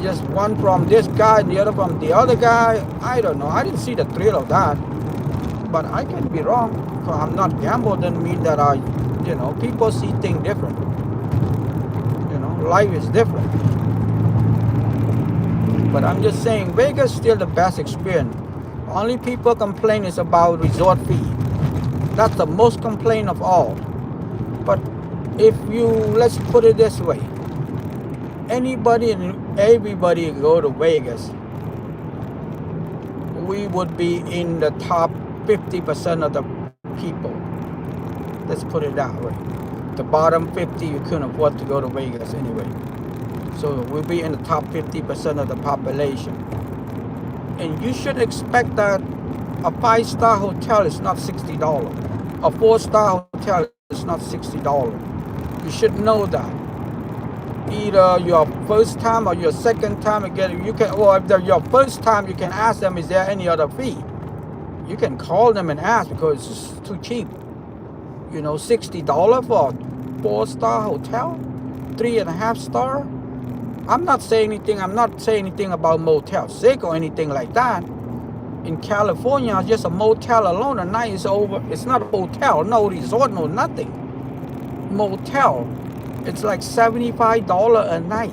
Just one from this guy and the other from the other guy. I don't know. I didn't see the thrill of that. But I can be wrong. So I'm not gambling doesn't mean that people see things different. You know, life is different. But I'm just saying, Vegas is still the best experience. Only people complain is about resort fee. That's the most complaint of all. But let's put it this way. Anybody and everybody go to Vegas, we would be in the top 50% of the people. Let's put it that way. The bottom 50, you couldn't afford to go to Vegas anyway. So we'll be in the top 50% of the population. And you should expect that a 5-star hotel is not $60. A 4-star hotel is not $60. You should know that. Either your first time or your second time again, or if they're your first time, you can ask them, is there any other fee? You can call them and ask because it's too cheap. You know, $60 for a 4-star hotel, 3.5 star. I'm not saying anything about Motel 6 or anything like that. in California, just a motel alone a night is over. It's not a hotel, no resort, no nothing. Motel, it's like $75 a night.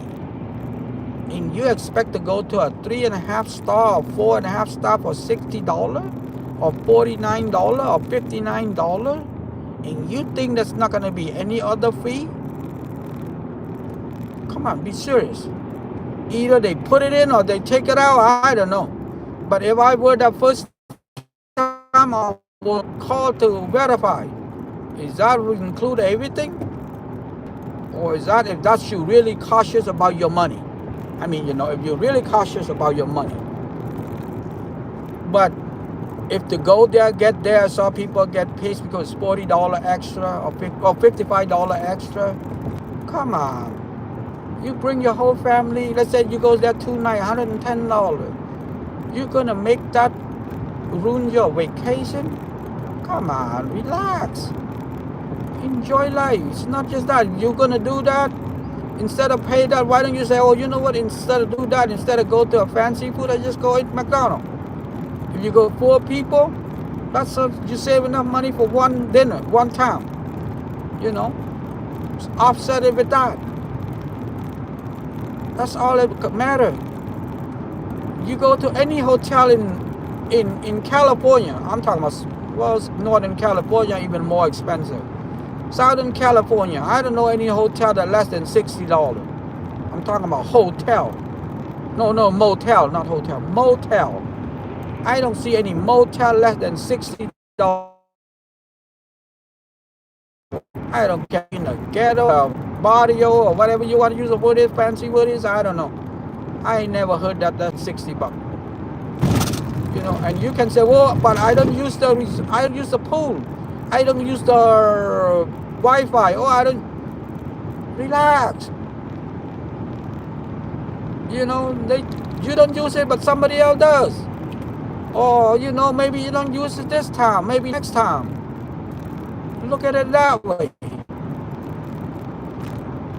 And you expect to go to a 3.5 star or 4.5 star for $60 or $49 or $59? And you think there's not going to be any other fee? Come on, be serious. Either they put it in or they take it out, I don't know. But if I were the first time, I would call to verify. Is that include everything? Or is that if that's you really cautious about your money? I mean, you know, if you're really cautious about your money. But if to go there, get there, some people get pissed because it's $40 extra or $55 extra. Come on. You bring your whole family, let's say you go there 2 nights, $110. You're gonna make that ruin your vacation? Come on, relax. Enjoy life. It's not just that. You're gonna do that. Instead of pay that, why don't you say, oh, you know what, instead of do that, instead of go to a fancy food, I just go eat McDonald's. If you go 4 people, that's you save enough money for one dinner, one time. You know, offset it with that. That's all it matters. You go to any hotel in California, I'm talking about, well, Northern California, even more expensive. Southern California, I don't know any hotel that less than $60. I'm talking about hotel. No, motel, not hotel, motel. I don't see any motel less than $60. I don't care, in a ghetto or barrio or whatever you want to use the word is, fancy word is, I don't know. I ain't never heard that that's $60. You know, and you can say, well, but I don't use the pool. I don't use the Wi-Fi. Oh, I don't. Relax. You know, you don't use it, but somebody else does. Or, you know, maybe you don't use it this time, maybe next time. Look at it that way.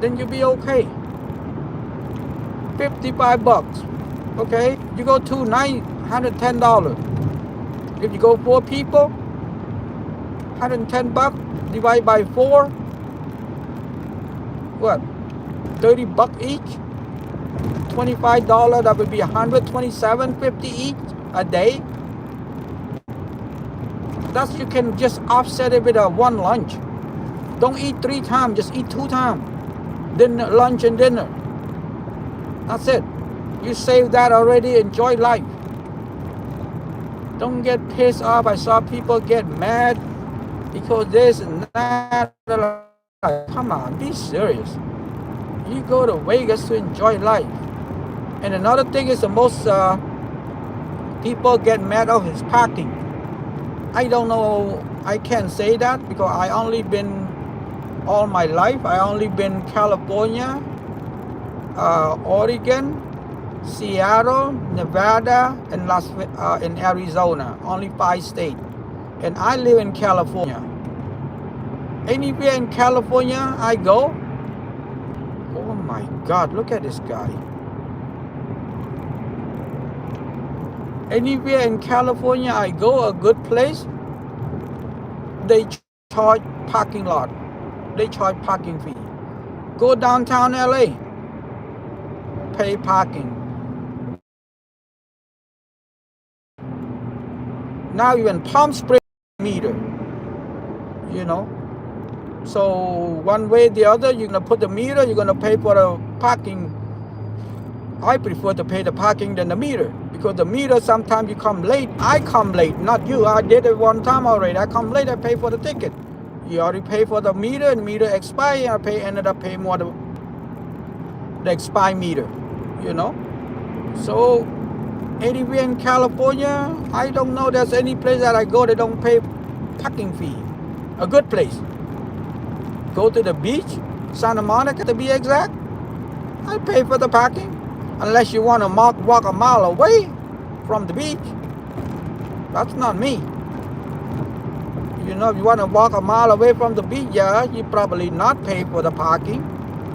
Then you'll be okay. $55. Okay? You go 2 nights, $110. If you go 4 people, $110 divided by 4. What? $30 each? $25, that would be $127.50 each a day. That's you can just offset it with a one lunch. Don't eat 3 times, just eat 2 times. Dinner, lunch and dinner. That's it. You save that already, enjoy life. Don't get pissed off. I saw people get mad because this and that. Come on, be serious. You go to Vegas to enjoy life. And another thing is the most people get mad of is parking. I don't know, I can't say that because I only been all my life. I only been California, Oregon, Seattle, Nevada, and in Arizona. Only 5 states. And I live in California. Anywhere in California I go, oh my God, look at this guy. Anywhere in California I go, a good place, they charge parking lot. They charge parking fee. Go downtown LA, pay parking. Now even Palm Springs meter, you know. So one way or the other, you're gonna put the meter, you're gonna pay for the parking. I prefer to pay the parking than the meter because the meter sometimes you come late. I come late, not you. I did it one time already. I come late, I pay for the ticket. You already pay for the meter and meter expire. I ended up paying more the expired meter, you know. So anywhere in California, I don't know there's any place that I go that don't pay parking fee. A good place. Go to the beach, Santa Monica to be exact. I pay for the parking. Unless you want to walk a mile away from the beach. That's not me. You know, if you want to walk a mile away from the beach, yeah, you probably not pay for the parking.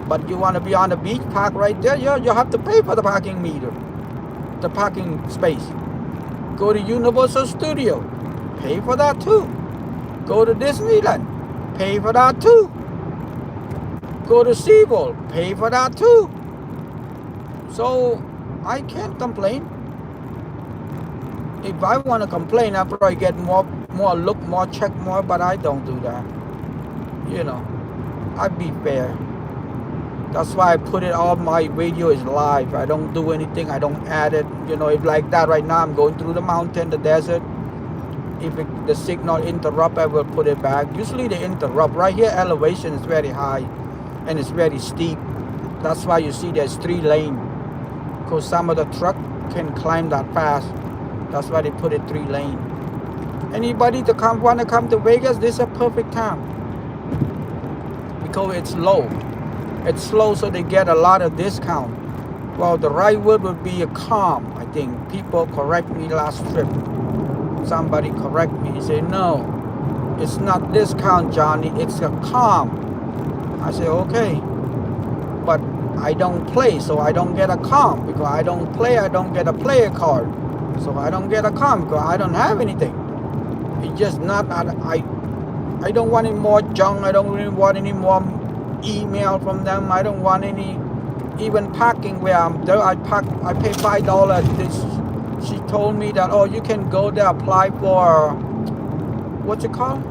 But you want to be on the beach, park right there, yeah, you have to pay for the parking meter. The parking space. Go to Universal Studio, pay for that too. Go to Disneyland, pay for that too. Go to SeaWorld, pay for that too. So I can't complain. If I want to complain, I probably get more look, more check, more, but I don't do that. You know, I be fair. That's why I put it, all my video is live. I don't do anything, I don't add it. You know, if like that right now, I'm going through the mountain, the desert. If the signal interrupt, I will put it back. Usually they interrupt. Right here, elevation is very high and it's very steep. That's why you see there's 3 lanes. Because some of the truck can climb that fast. That's why they put it 3 lanes. Anybody want to come to Vegas, this is a perfect time. Because it's low. It's slow, so they get a lot of discount. Well, the right word would be a calm, I think. People correct me last trip. Somebody correct me. He said, no, it's not discount, Johnny. It's a calm. I said, okay. But I don't play, so I don't get a calm. Because I don't play, I don't get a player card. So I don't get a calm because I don't have anything. It's just not, I don't want any more junk. I don't really want any more email from them. I don't want any, even parking where I'm there. I pay $5. She told me that, oh, you can go there, apply for, what's it called?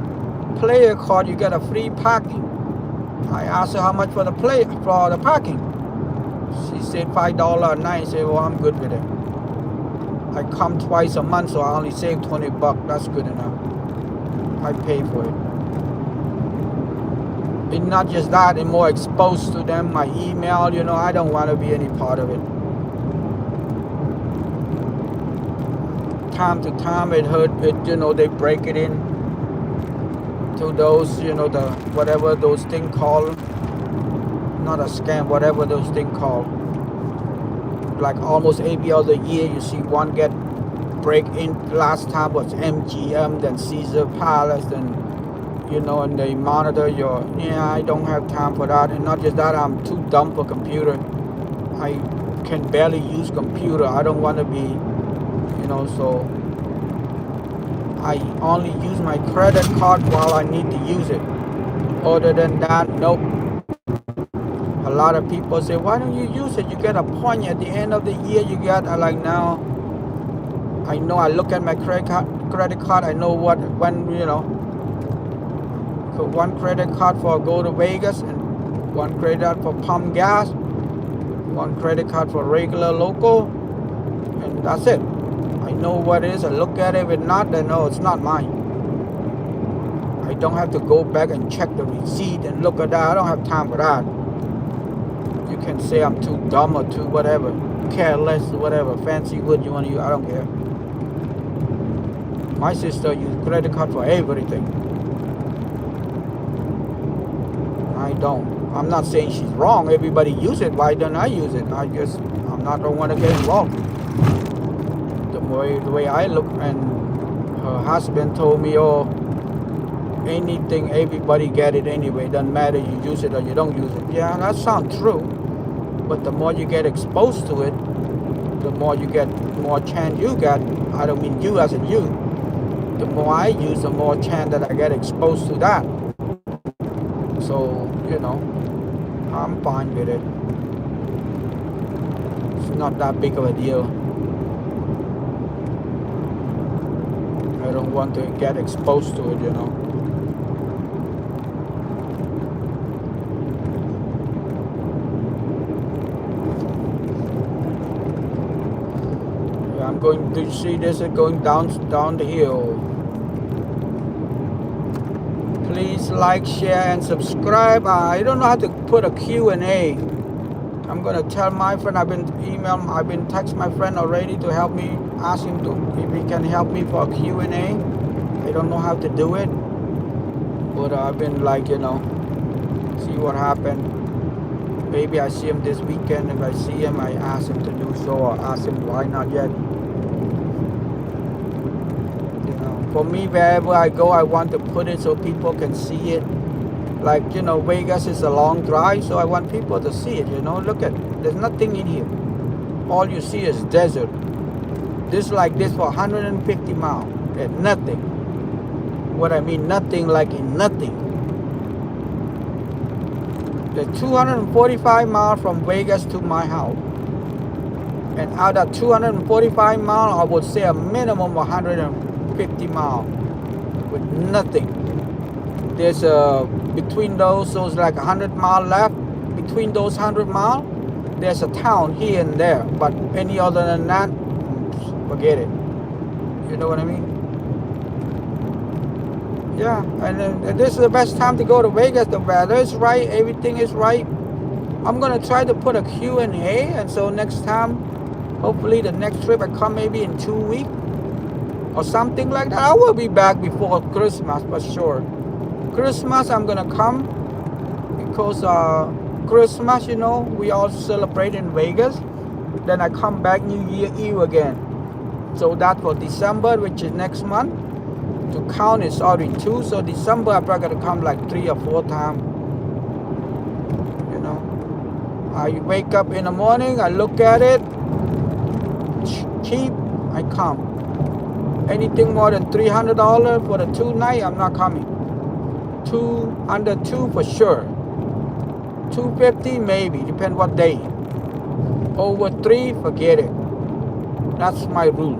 Player card, you get a free parking. I asked her how much for the parking. She said $5 a night. I said, well, I'm good with it. I come twice a month, so I only save $20. That's good enough. I pay for it. It's not just that, I'm more exposed to them, my email, you know, I don't want to be any part of it. Time to time it hurt, you know, they break it in to those, you know, the whatever those things called, not a scam, whatever those things called. Like almost every other year you see one get break in. Last time was MGM, then Caesar Palace, then, you know, and they monitor your, I don't have time for that. And not just that, I'm too dumb for computer. I can barely use computer. I don't want to be, you know, so I only use my credit card while I need to use it. Other than that, nope. A lot of people say, why don't you use it? You get a point at the end of the year. You get, now, I know I look at my credit card, I know when, you know, one credit card for go to Vegas, and one credit card for pump gas, one credit card for regular local, and that's it. I know what it is. I look at it. If not, then no, it's not mine. I don't have to go back and check the receipt and look at that. I don't have time for that. You can say I'm too dumb or too whatever, careless or whatever, fancy word you want to use. I don't care. My sister uses credit card for everything. I don't. I'm not saying she's wrong. Everybody use it. Why don't I use it? I'm not the one to get involved. The way I look, and her husband told me, oh, anything, everybody get it anyway. Doesn't matter you use it or you don't use it. Yeah, that sounds true. But the more you get exposed to it, the more chance you get. I don't mean you as in you. The more I use, the more chance that I get exposed to that. So, you know, I'm fine with it. It's not that big of a deal. I don't want to get exposed to it, you know. I'm going to see this going down the hill. Please like, share, and subscribe. I don't know how to put a Q&A. I'm gonna tell my friend. I've been text my friend already to help me. Ask him if he can help me for a Q&A. I don't know how to do it, but I've been like, you know, see what happened. Maybe I see him this weekend. If I see him, I ask him to do so, or ask him why not yet. You know, for me, wherever I go, I want to put it so people can see it. Like, you know, Vegas is a long drive, so I want people to see it, you know. Look at, there's nothing in here. All you see is desert. This like this for 150 miles. And nothing. What I mean nothing like in nothing. The 245 miles from Vegas to my house. And out of 245 miles, I would say a minimum 150 miles with nothing. There's between those like 100 miles left. Between those 100 miles, there's a town here and there. But any other than that, forget it. You know what I mean? Yeah, and this is the best time to go to Vegas. The weather is right, everything is right. I'm gonna try to put a Q&A, and so next time, hopefully the next trip I come maybe in 2 weeks or something like that. I will be back before Christmas for sure. Christmas I'm gonna come because Christmas, you know, we all celebrate in Vegas. Then I come back New Year Eve again. So that for December, which is next month. To count is already 2, so December I'm probably gonna come like 3 or 4 times. You know, I wake up in the morning, I look at it, cheap, I come. Anything more than $300 for the 2 night, I'm not coming. Under 2 for sure. 250 maybe, depend what day. Over 3, forget it. That's my rule.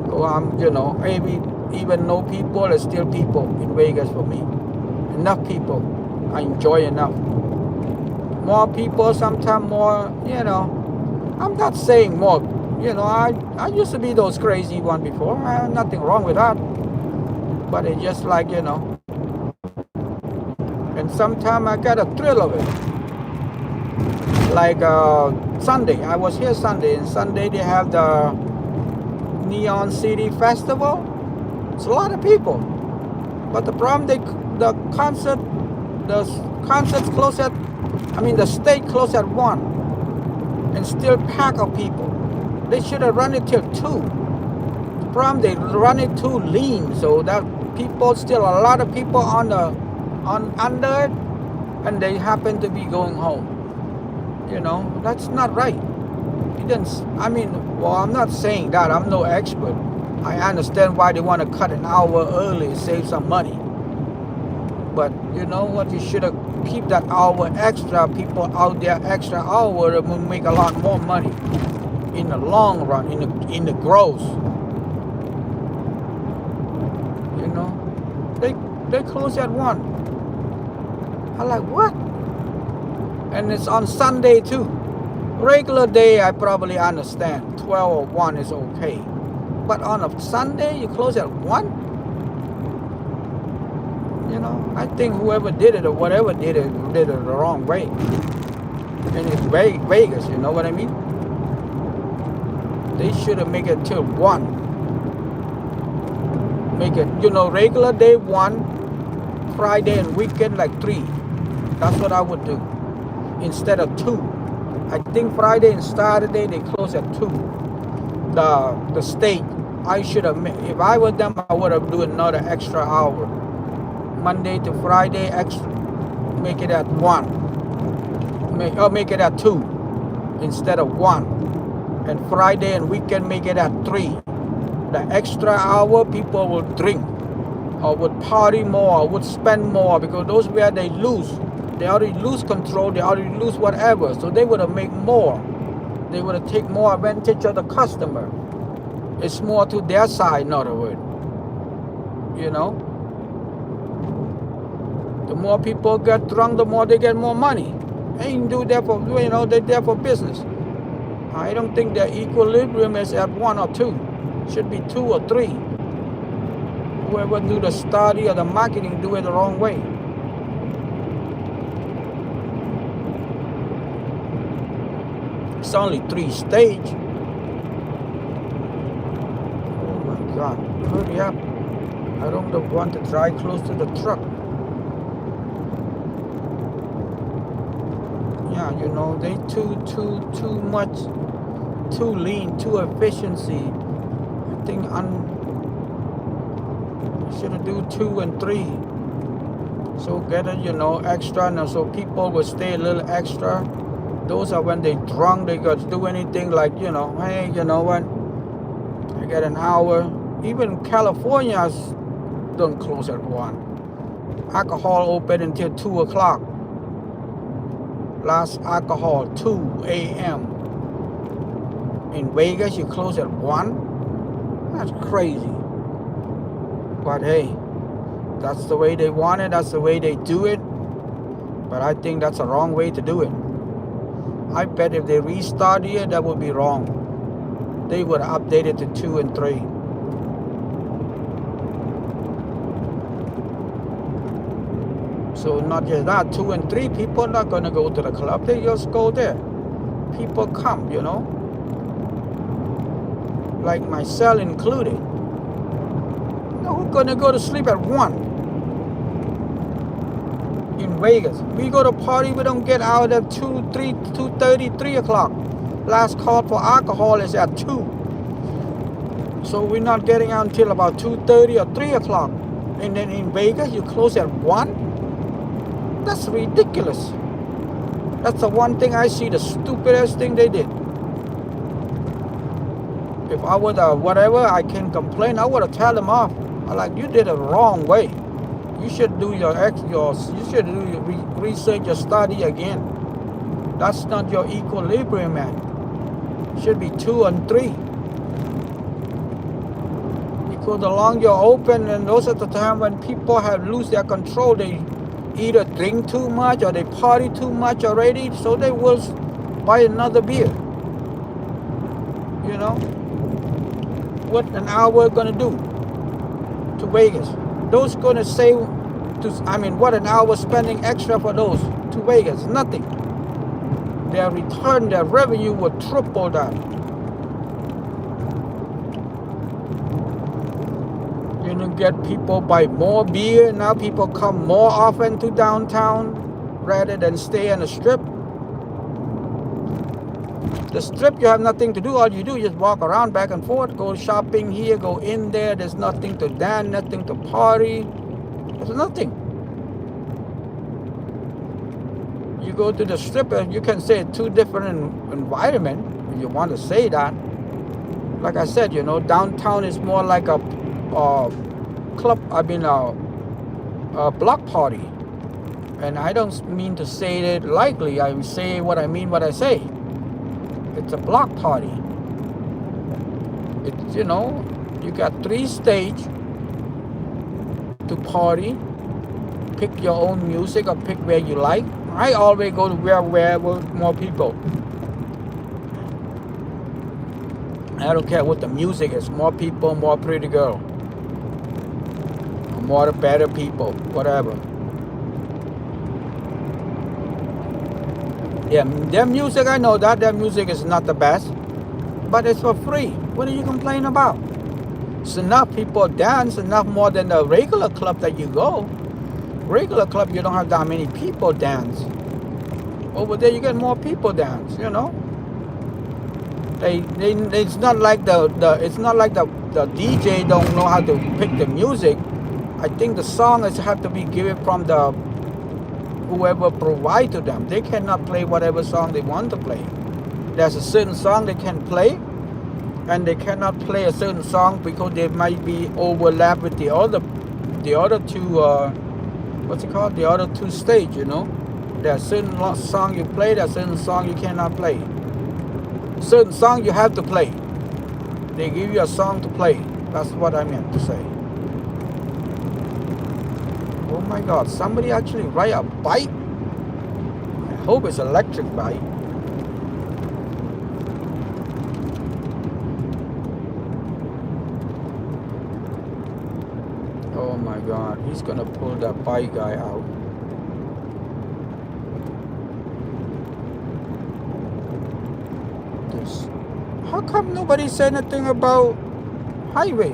So I'm, you know, even no people, there's still people in Vegas for me. Enough people. I enjoy enough. More people, sometimes more, you know. I'm not saying more. You know, I used to be those crazy one before. Nothing wrong with that. But it's just like, you know. And sometimes I get a thrill of it. Like Sunday. I was here Sunday. And Sunday they have the Neon City Festival. It's a lot of people, but the problem the concerts close at, the stage closed at 1, and still pack of people. They should have run it till 2. The problem they run it too lean, so that people still a lot of people under it, and they happen to be going home. You know, that's not right. I'm not saying that. I'm no expert. I understand why they want to cut an hour early and save some money. But you know what? You should have keep that hour extra. People out there extra hour will make a lot more money in the long run, in the gross. You know, they close at 1. I'm like, what? And it's on Sunday too. Regular day I probably understand. 12 or 1 is okay. But on a Sunday, you close at 1? You know, I think whoever did it or whatever did it the wrong way. And it's Vegas, you know what I mean? They should have made it till 1. Make it, you know, regular day 1, Friday and weekend like 3. That's what I would do. Instead of 2. I think Friday and Saturday they close at 2. The state, I should have, if I were them, I would have do another extra hour. Monday to Friday, extra, make it at 1. Make it at 2 instead of 1. And Friday and weekend, make it at 3. The extra hour, people will drink or would party more, or would spend more, because those where they lose. They already lose control, they already lose whatever. So they would have made more. They would have taken more advantage of the customer. It's more to their side, in other words. You know? The more people get drunk, the more they get more money. They ain't do that for, you know, they're there for business. I don't think their equilibrium is at 1 or 2. Should be 2 or 3. Whoever do the study or the marketing do it the wrong way. It's only 3 stage. Oh my God, hurry up. I don't want to drive close to the truck. Yeah, you know, they too much, too lean, too efficiency. I think should do 2 and 3. So get it, you know, extra, and so people will stay a little extra. Those are when they drunk, they got to do anything like, you know, hey, you know what, I get an hour. Even California don't close at 1. Alcohol open until 2 o'clock. Last alcohol 2 a.m. In Vegas you close at 1. That's crazy. But hey, that's the way they want it, that's the way they do it. But I think that's a wrong way to do it. I bet if they restart here, that would be wrong. They would update it to 2 and 3. So not just that, 2 and 3 people are not going to go to the club. They just go there. People come, you know. Like myself included. No, who's going to go to sleep at 1? In Vegas. We go to party, we don't get out at 2:30, 3 o'clock. Last call for alcohol is at 2. So we're not getting out until about 2:30 or 3 o'clock. And then in Vegas, you close at 1? That's ridiculous. That's the one thing I see, the stupidest thing they did. If I was whatever, I can complain. I would have tell them off. I like, you did it wrong way. You should do you should do your research, your study again. That's not your equilibrium, man. It should be 2 and 3. Because the longer you're open, and those are the time when people have lose their control. They either drink too much or they party too much already, so they will buy another beer. You know? What an hour gonna do to Vegas? Those gonna save, what an hour spending extra for those to Vegas? Nothing. Their return, their revenue would triple that. You know, get people buy more beer. Now people come more often to downtown rather than stay on the strip. The strip, you have nothing to do. All you do is just walk around back and forth, go shopping here, go in there. There's nothing to dance, nothing to party. There's nothing. You go to the strip, you can say two different environment if you want to say that. Like I said, you know, downtown is more like a club, a block party. And I don't mean to say it lightly. I say what I mean, what I say. It's a block party. It's, you know, you got 3 stages to party. Pick your own music or pick where you like. I always go to where more people. I don't care what the music is. More people, more pretty girl. More better people, whatever. Yeah, their music, I know that their music is not the best, but it's for free. What are you complaining about? It's enough people dance, enough more than the regular club that you go. Regular club, you don't have that many people dance. Over there, you get more people dance. You know. It's not like the DJ don't know how to pick the music. I think the song is have to be given from the whoever provide to them. They cannot play whatever song they want to play. There's a certain song they can play, and they cannot play a certain song because they might be overlap with the other two. What's it called? The other 2 stage. You know, there's certain song you play, there's certain song you cannot play. Certain song you have to play. They give you a song to play. That's what I meant to say. Oh my God, somebody actually ride a bike? I hope it's electric bike. Oh my God, he's gonna pull that bike guy out. How come nobody said anything about highway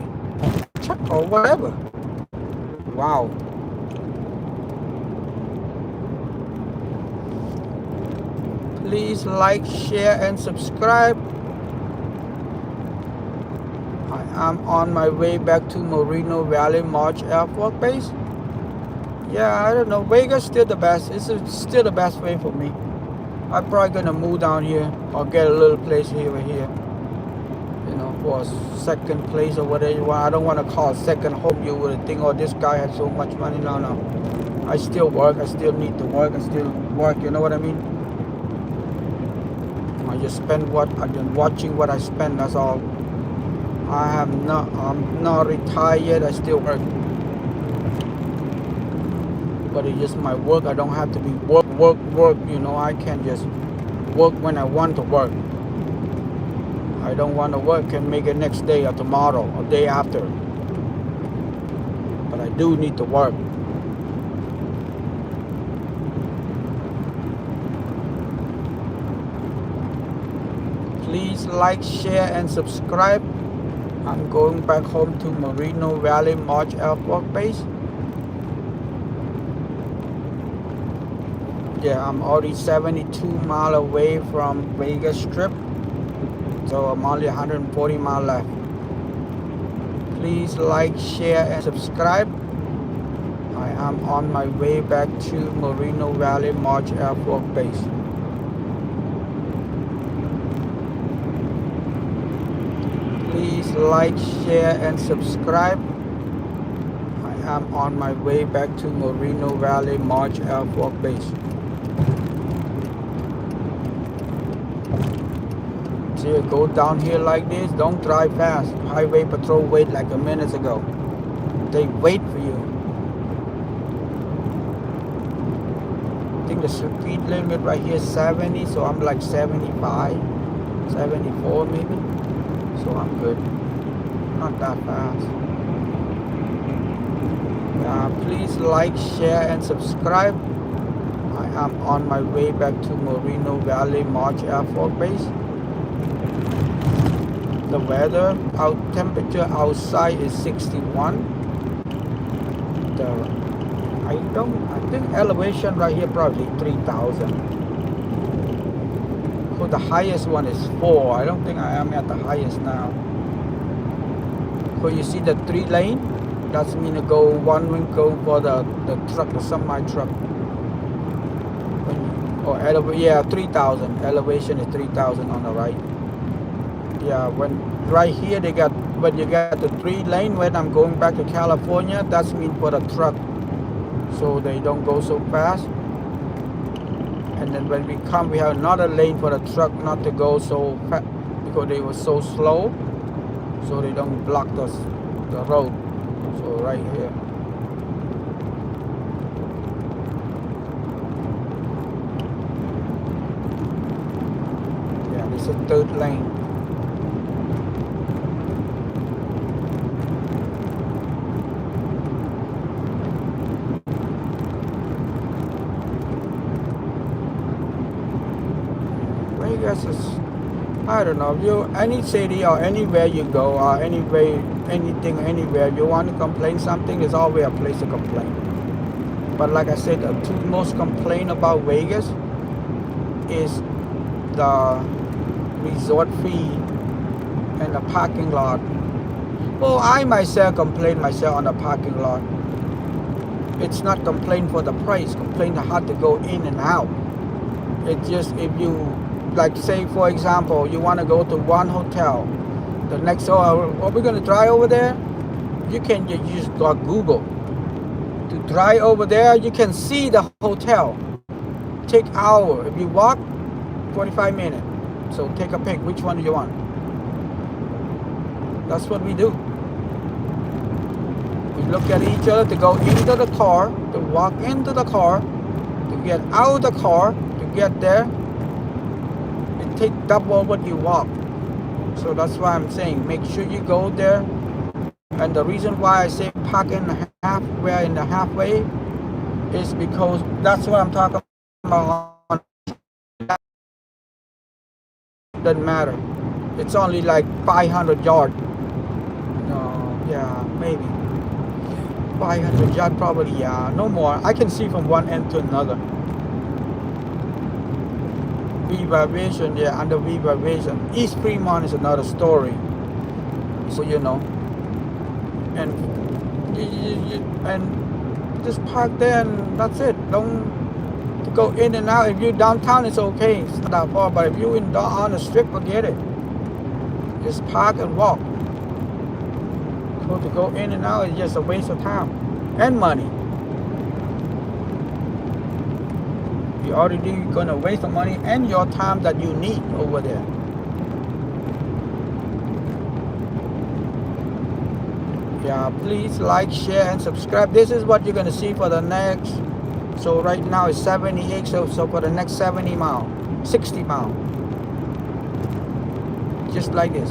or whatever? Wow. Please like, share, and subscribe. I'm on my way back to Moreno Valley March Air Force Base. Yeah, I don't know. Vegas still the best. It's still the best way for me. I'm probably gonna move down here or get a little place here or here. You know. for a second place or whatever you want. I don't want to call second home. You would think, oh, this guy has so much money. No. I still work. I still need to work. I still work. You know what I mean? I just spend what I've been watching what I spend. That's all. I'm not retired yet. I still work. But it's just my work. I don't have to be work. You know, I can just work when I want to work. I don't want to work, can make it next day or tomorrow or day after. But I do need to work. Please like, share, and subscribe. I'm going back home to Moreno Valley March Airport Base. Yeah, I'm already 72 miles away from Vegas Strip. So I'm only 140 miles left. Please like, share, and subscribe. I am on my way back to Moreno Valley March Airport Base. Please like, share, and subscribe. I am on my way back to Moreno Valley March Airport Base. See, go down here like this. Don't drive fast. Highway patrol wait like a minute ago. They wait for you. I think the speed limit right here is 70, so I'm like 75, 74 maybe. So I'm good. Not that fast. Please like, share, and subscribe. I am on my way back to Moreno Valley March Airport Base. The weather, our temperature outside is 61. I think elevation right here probably 3,000. So the highest one is 4. I don't think I am at the highest now. So you see the 3 lane? That's mean to go one wing go for the truck, the semi truck. Or yeah, 3,000. Elevation is 3,000 on the right. Yeah, when right here they got, when you got the 3 lane when I'm going back to California, that's mean for the truck, so they don't go so fast. And then when we come, we have another lane for the truck not to go so fast because they were so slow, so they don't block the road. So right here. Yeah, this is 3rd lane. Vegas is, I don't know, you any city or anywhere you go or anything anywhere you want to complain something, there's always a place to complain. But like I said, the 2 most complaint about Vegas is the resort fee and the parking lot. Well, I myself complain myself on the parking lot. It's not complain for the price, complain the hard to go in and out. It's just if you, like say for example, you want to go to one hotel, the next are we going to drive over there? You can just go Google to drive over there. You can see the hotel. Take hour. If you walk, 45 minutes. So take a pick. Which one do you want? That's what we do. We look at each other to go into the car, to walk into the car, to get out of the car, to get there. Take double what you walk. So that's why I'm saying make sure you go there. And the reason why I say park in the halfway is because that's what I'm talking about. Doesn't matter. It's only like 500 yards. No, yeah, maybe 500 yards probably. Yeah, no more. I can see from one end to another. V vibration, yeah, under V vibration. East Fremont is another story. So you know, and and just park there and that's it. Don't to go in and out. If you're downtown, it's okay. It's not that far. But if you're on the strip, forget it. Just park and walk. So to go in and out is just a waste of time and money. You're already gonna waste the money and your time that you need over there. Yeah, please like, share, and subscribe. This is what you're gonna see for the next. So right now it's 78. So for the next 70 mile, 60 mile, just like this.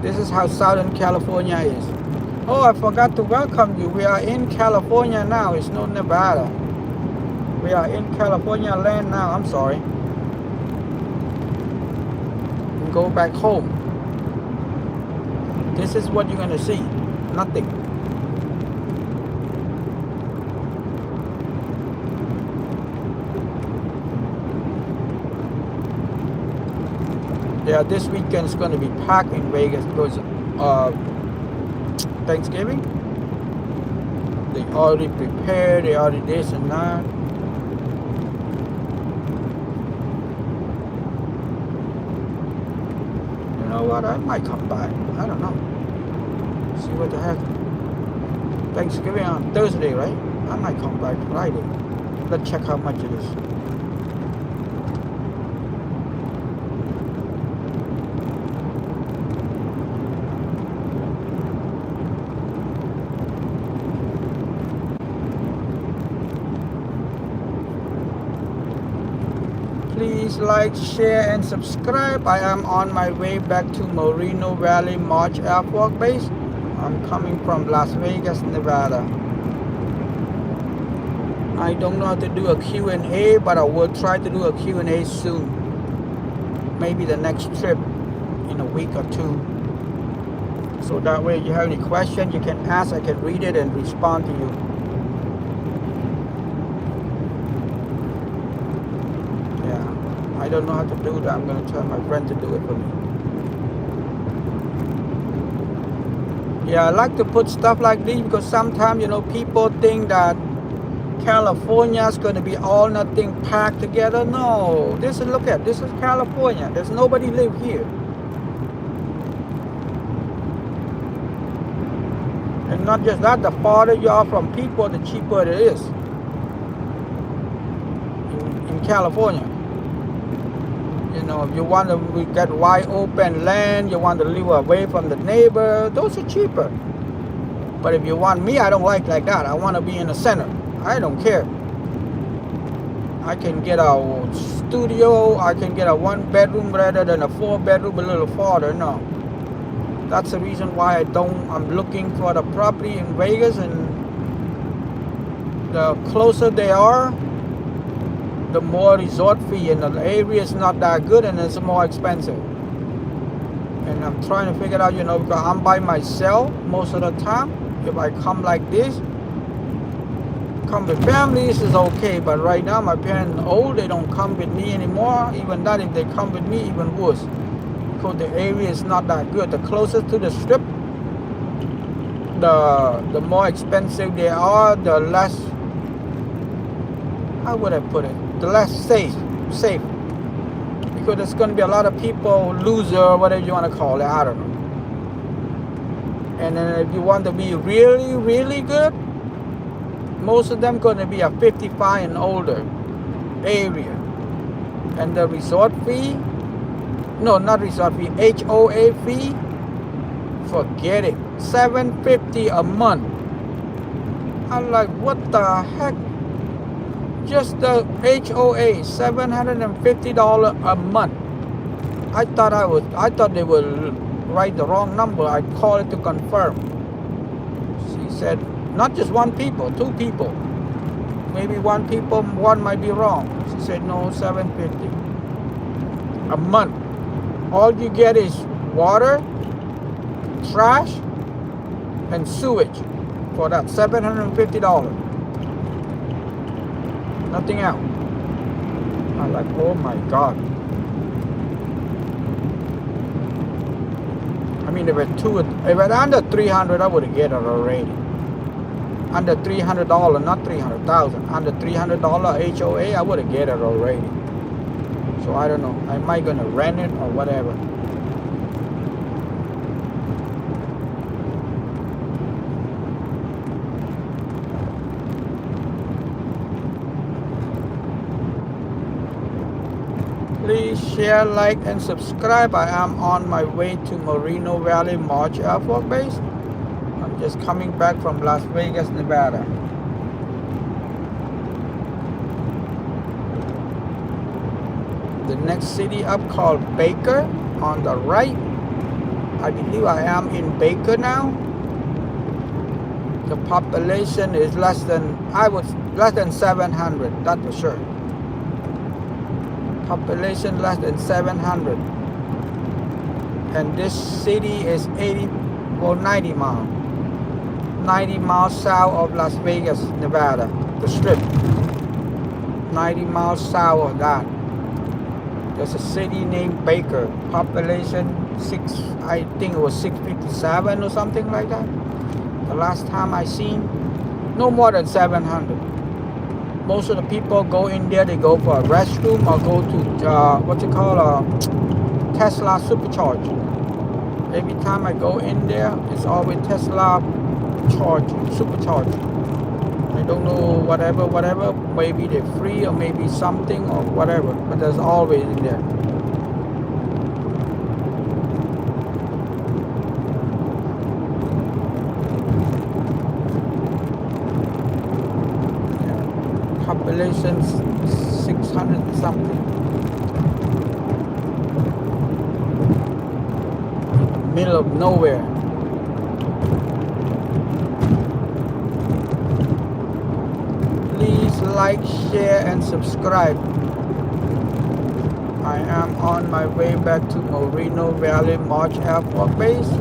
This is how Southern California is. Oh, I forgot to welcome you. We are in California now. It's no Nevada. We are in California land now. I'm sorry. Go back home. This is what you're gonna see. Nothing. Yeah, this weekend is going to be packed in Vegas because Thanksgiving. They already prepared. They already this and that. You know what? I might come back. I don't know. See what the heck. Thanksgiving on Thursday, right? I might come back Friday. Let's check how much it is. Please like, share, and subscribe. I am on my way back to Moreno Valley March Air Force Base. I'm coming from Las Vegas, Nevada. I don't know how to do a Q&A, but I will try to do a Q&A soon. Maybe the next trip in a week or two. So that way if you have any questions, you can ask. I can read it and respond to you. I don't know how to do that. I'm going to tell my friend to do it for me. Yeah, I like to put stuff like this because sometimes, you know, people think that California is going to be all nothing packed together. No, look at this is California. There's nobody live here. And not just that, the farther you are from people, the cheaper it is in California. You know, if you want to get wide open land, you want to live away from the neighbor, those are cheaper. But if you want me, I don't like that. I want to be in the center. I don't care. I can get a studio. I can get a 1-bedroom rather than a 4-bedroom a little farther. No. That's the reason why I'm looking for the property in Vegas, and the closer they are, the more resort fee, and the area is not that good and it's more expensive. And I'm trying to figure out, you know, because I'm by myself most of the time. If I come like this, come with families is okay, but right now my parents are old, they don't come with me anymore. Even that, if they come with me, even worse, because the area is not that good. The closer to the strip, the more expensive they are, the less, how would I put it, the less safe, because there's going to be a lot of people, loser, whatever you want to call it, I don't know. And then if you want to be really, really good, most of them going to be a 55 and older area. And the resort fee, no, not resort fee, HOA fee, forget it, $750 a month. I'm like, what the heck? Just the HOA, $750 a month. I thought they would write the wrong number. I called it to confirm. She said, not just one people, 2 people. Maybe one might be wrong. She said, no, $750 a month. All you get is water, trash, and sewage for that $750. Nothing else. I'm like, oh my God. I mean, if it's under 300, I would get it already. Under $300, not 300,000. Under $300 HOA, I would get it already. So I don't know. I might gonna rent it or whatever. share, like, and subscribe. I am on my way to Moreno Valley March Air Force Base. I'm just coming back from Las Vegas, Nevada. The next city up called Baker on the right. I believe I am in Baker now. The population is less than 700, that's for sure. Population less than 700. And this city is 90 miles. 90 miles south of Las Vegas, Nevada, the strip. 90 miles south of that. There's a city named Baker. Population I think it was 657 or something like that. The last time I seen, no more than 700. Most of the people go in there, they go for a restroom or go to Tesla supercharge. Every time I go in there, it's always Tesla supercharge. I don't know, whatever, maybe they're free or maybe something or whatever, but there's always in there. Population 600 something. Middle of nowhere. Please like, share, and subscribe. I am on my way back to Moreno Valley March Air Force Base.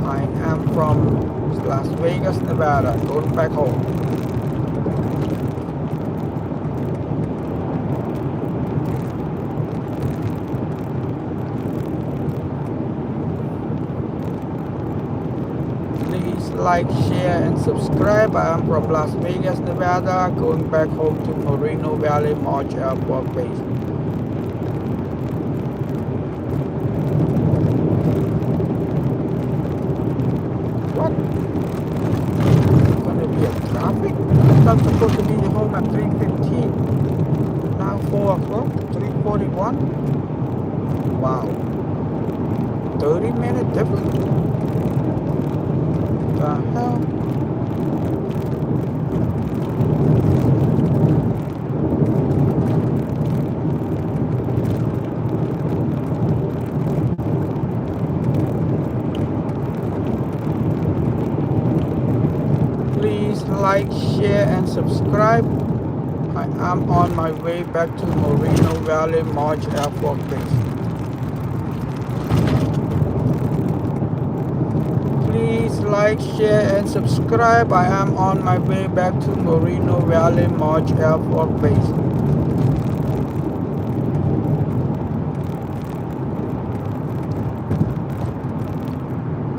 I am from Las Vegas, Nevada, going back home. Like, share, and subscribe. I am from Las Vegas, Nevada, going back home to Moreno Valley March Air Force Base. What? Gonna be a traffic? I'm supposed to be home at 3:15. Now 4 o'clock, 3:41. Wow. 30-minute difference. The hell? Please like, share, and subscribe. I am on my way back to Moreno Valley March Air Force Base. Please like, share, and subscribe. I am on my way back to Moreno Valley March Air Force Base.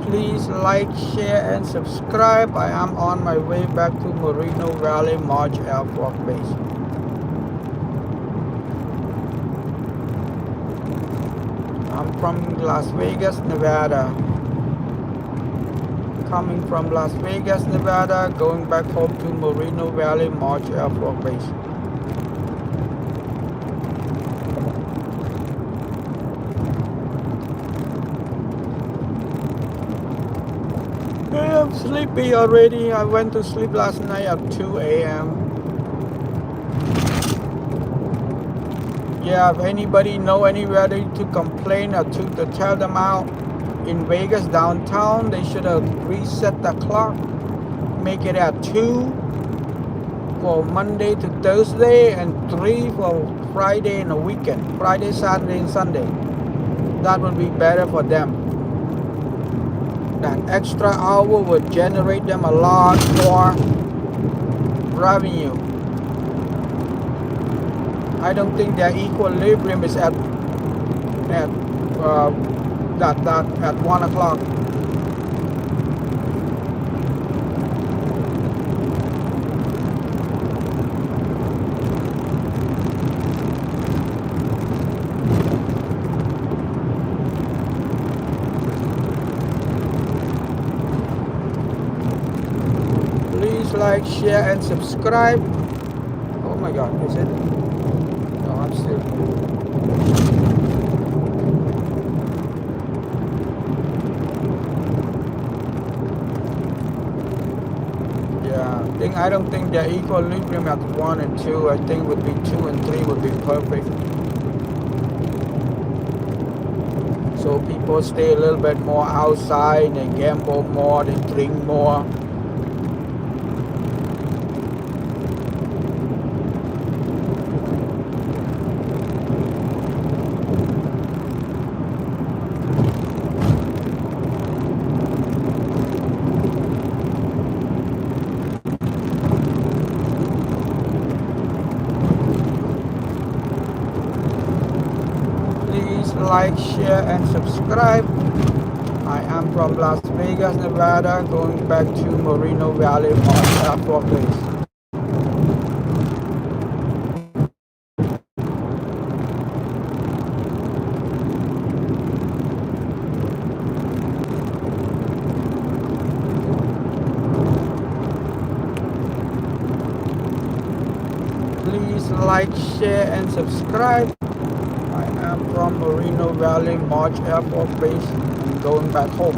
Please like, share, and subscribe. I am on my way back to Moreno Valley March Air Force Base. I'm from Las Vegas, Nevada. Coming from Las Vegas, Nevada, going back home to Moreno Valley March Air Force Base. Yeah, I'm sleepy already. I went to sleep last night at 2 a.m. Yeah, if anybody know anybody to complain or to tell them out in Vegas downtown, they should have reset the clock, make it at 2 for Monday to Thursday and 3 for Friday and the weekend, Friday, Saturday, and Sunday. That would be better for them. That extra hour would generate them a lot more revenue. I don't think their equilibrium is at 1 o'clock. Please like, share, and subscribe. Oh my God, is it? No, I'm still. I don't think the equilibrium at 1 and 2. I think would be 2 and 3 would be perfect. So people stay a little bit more outside, they gamble more, they drink more. Like, share and subscribe. I am from Las Vegas, Nevada, going back to Moreno Valley on Airport Base. Please like, share and subscribe. From Moreno Valley March Airport Base and going back home.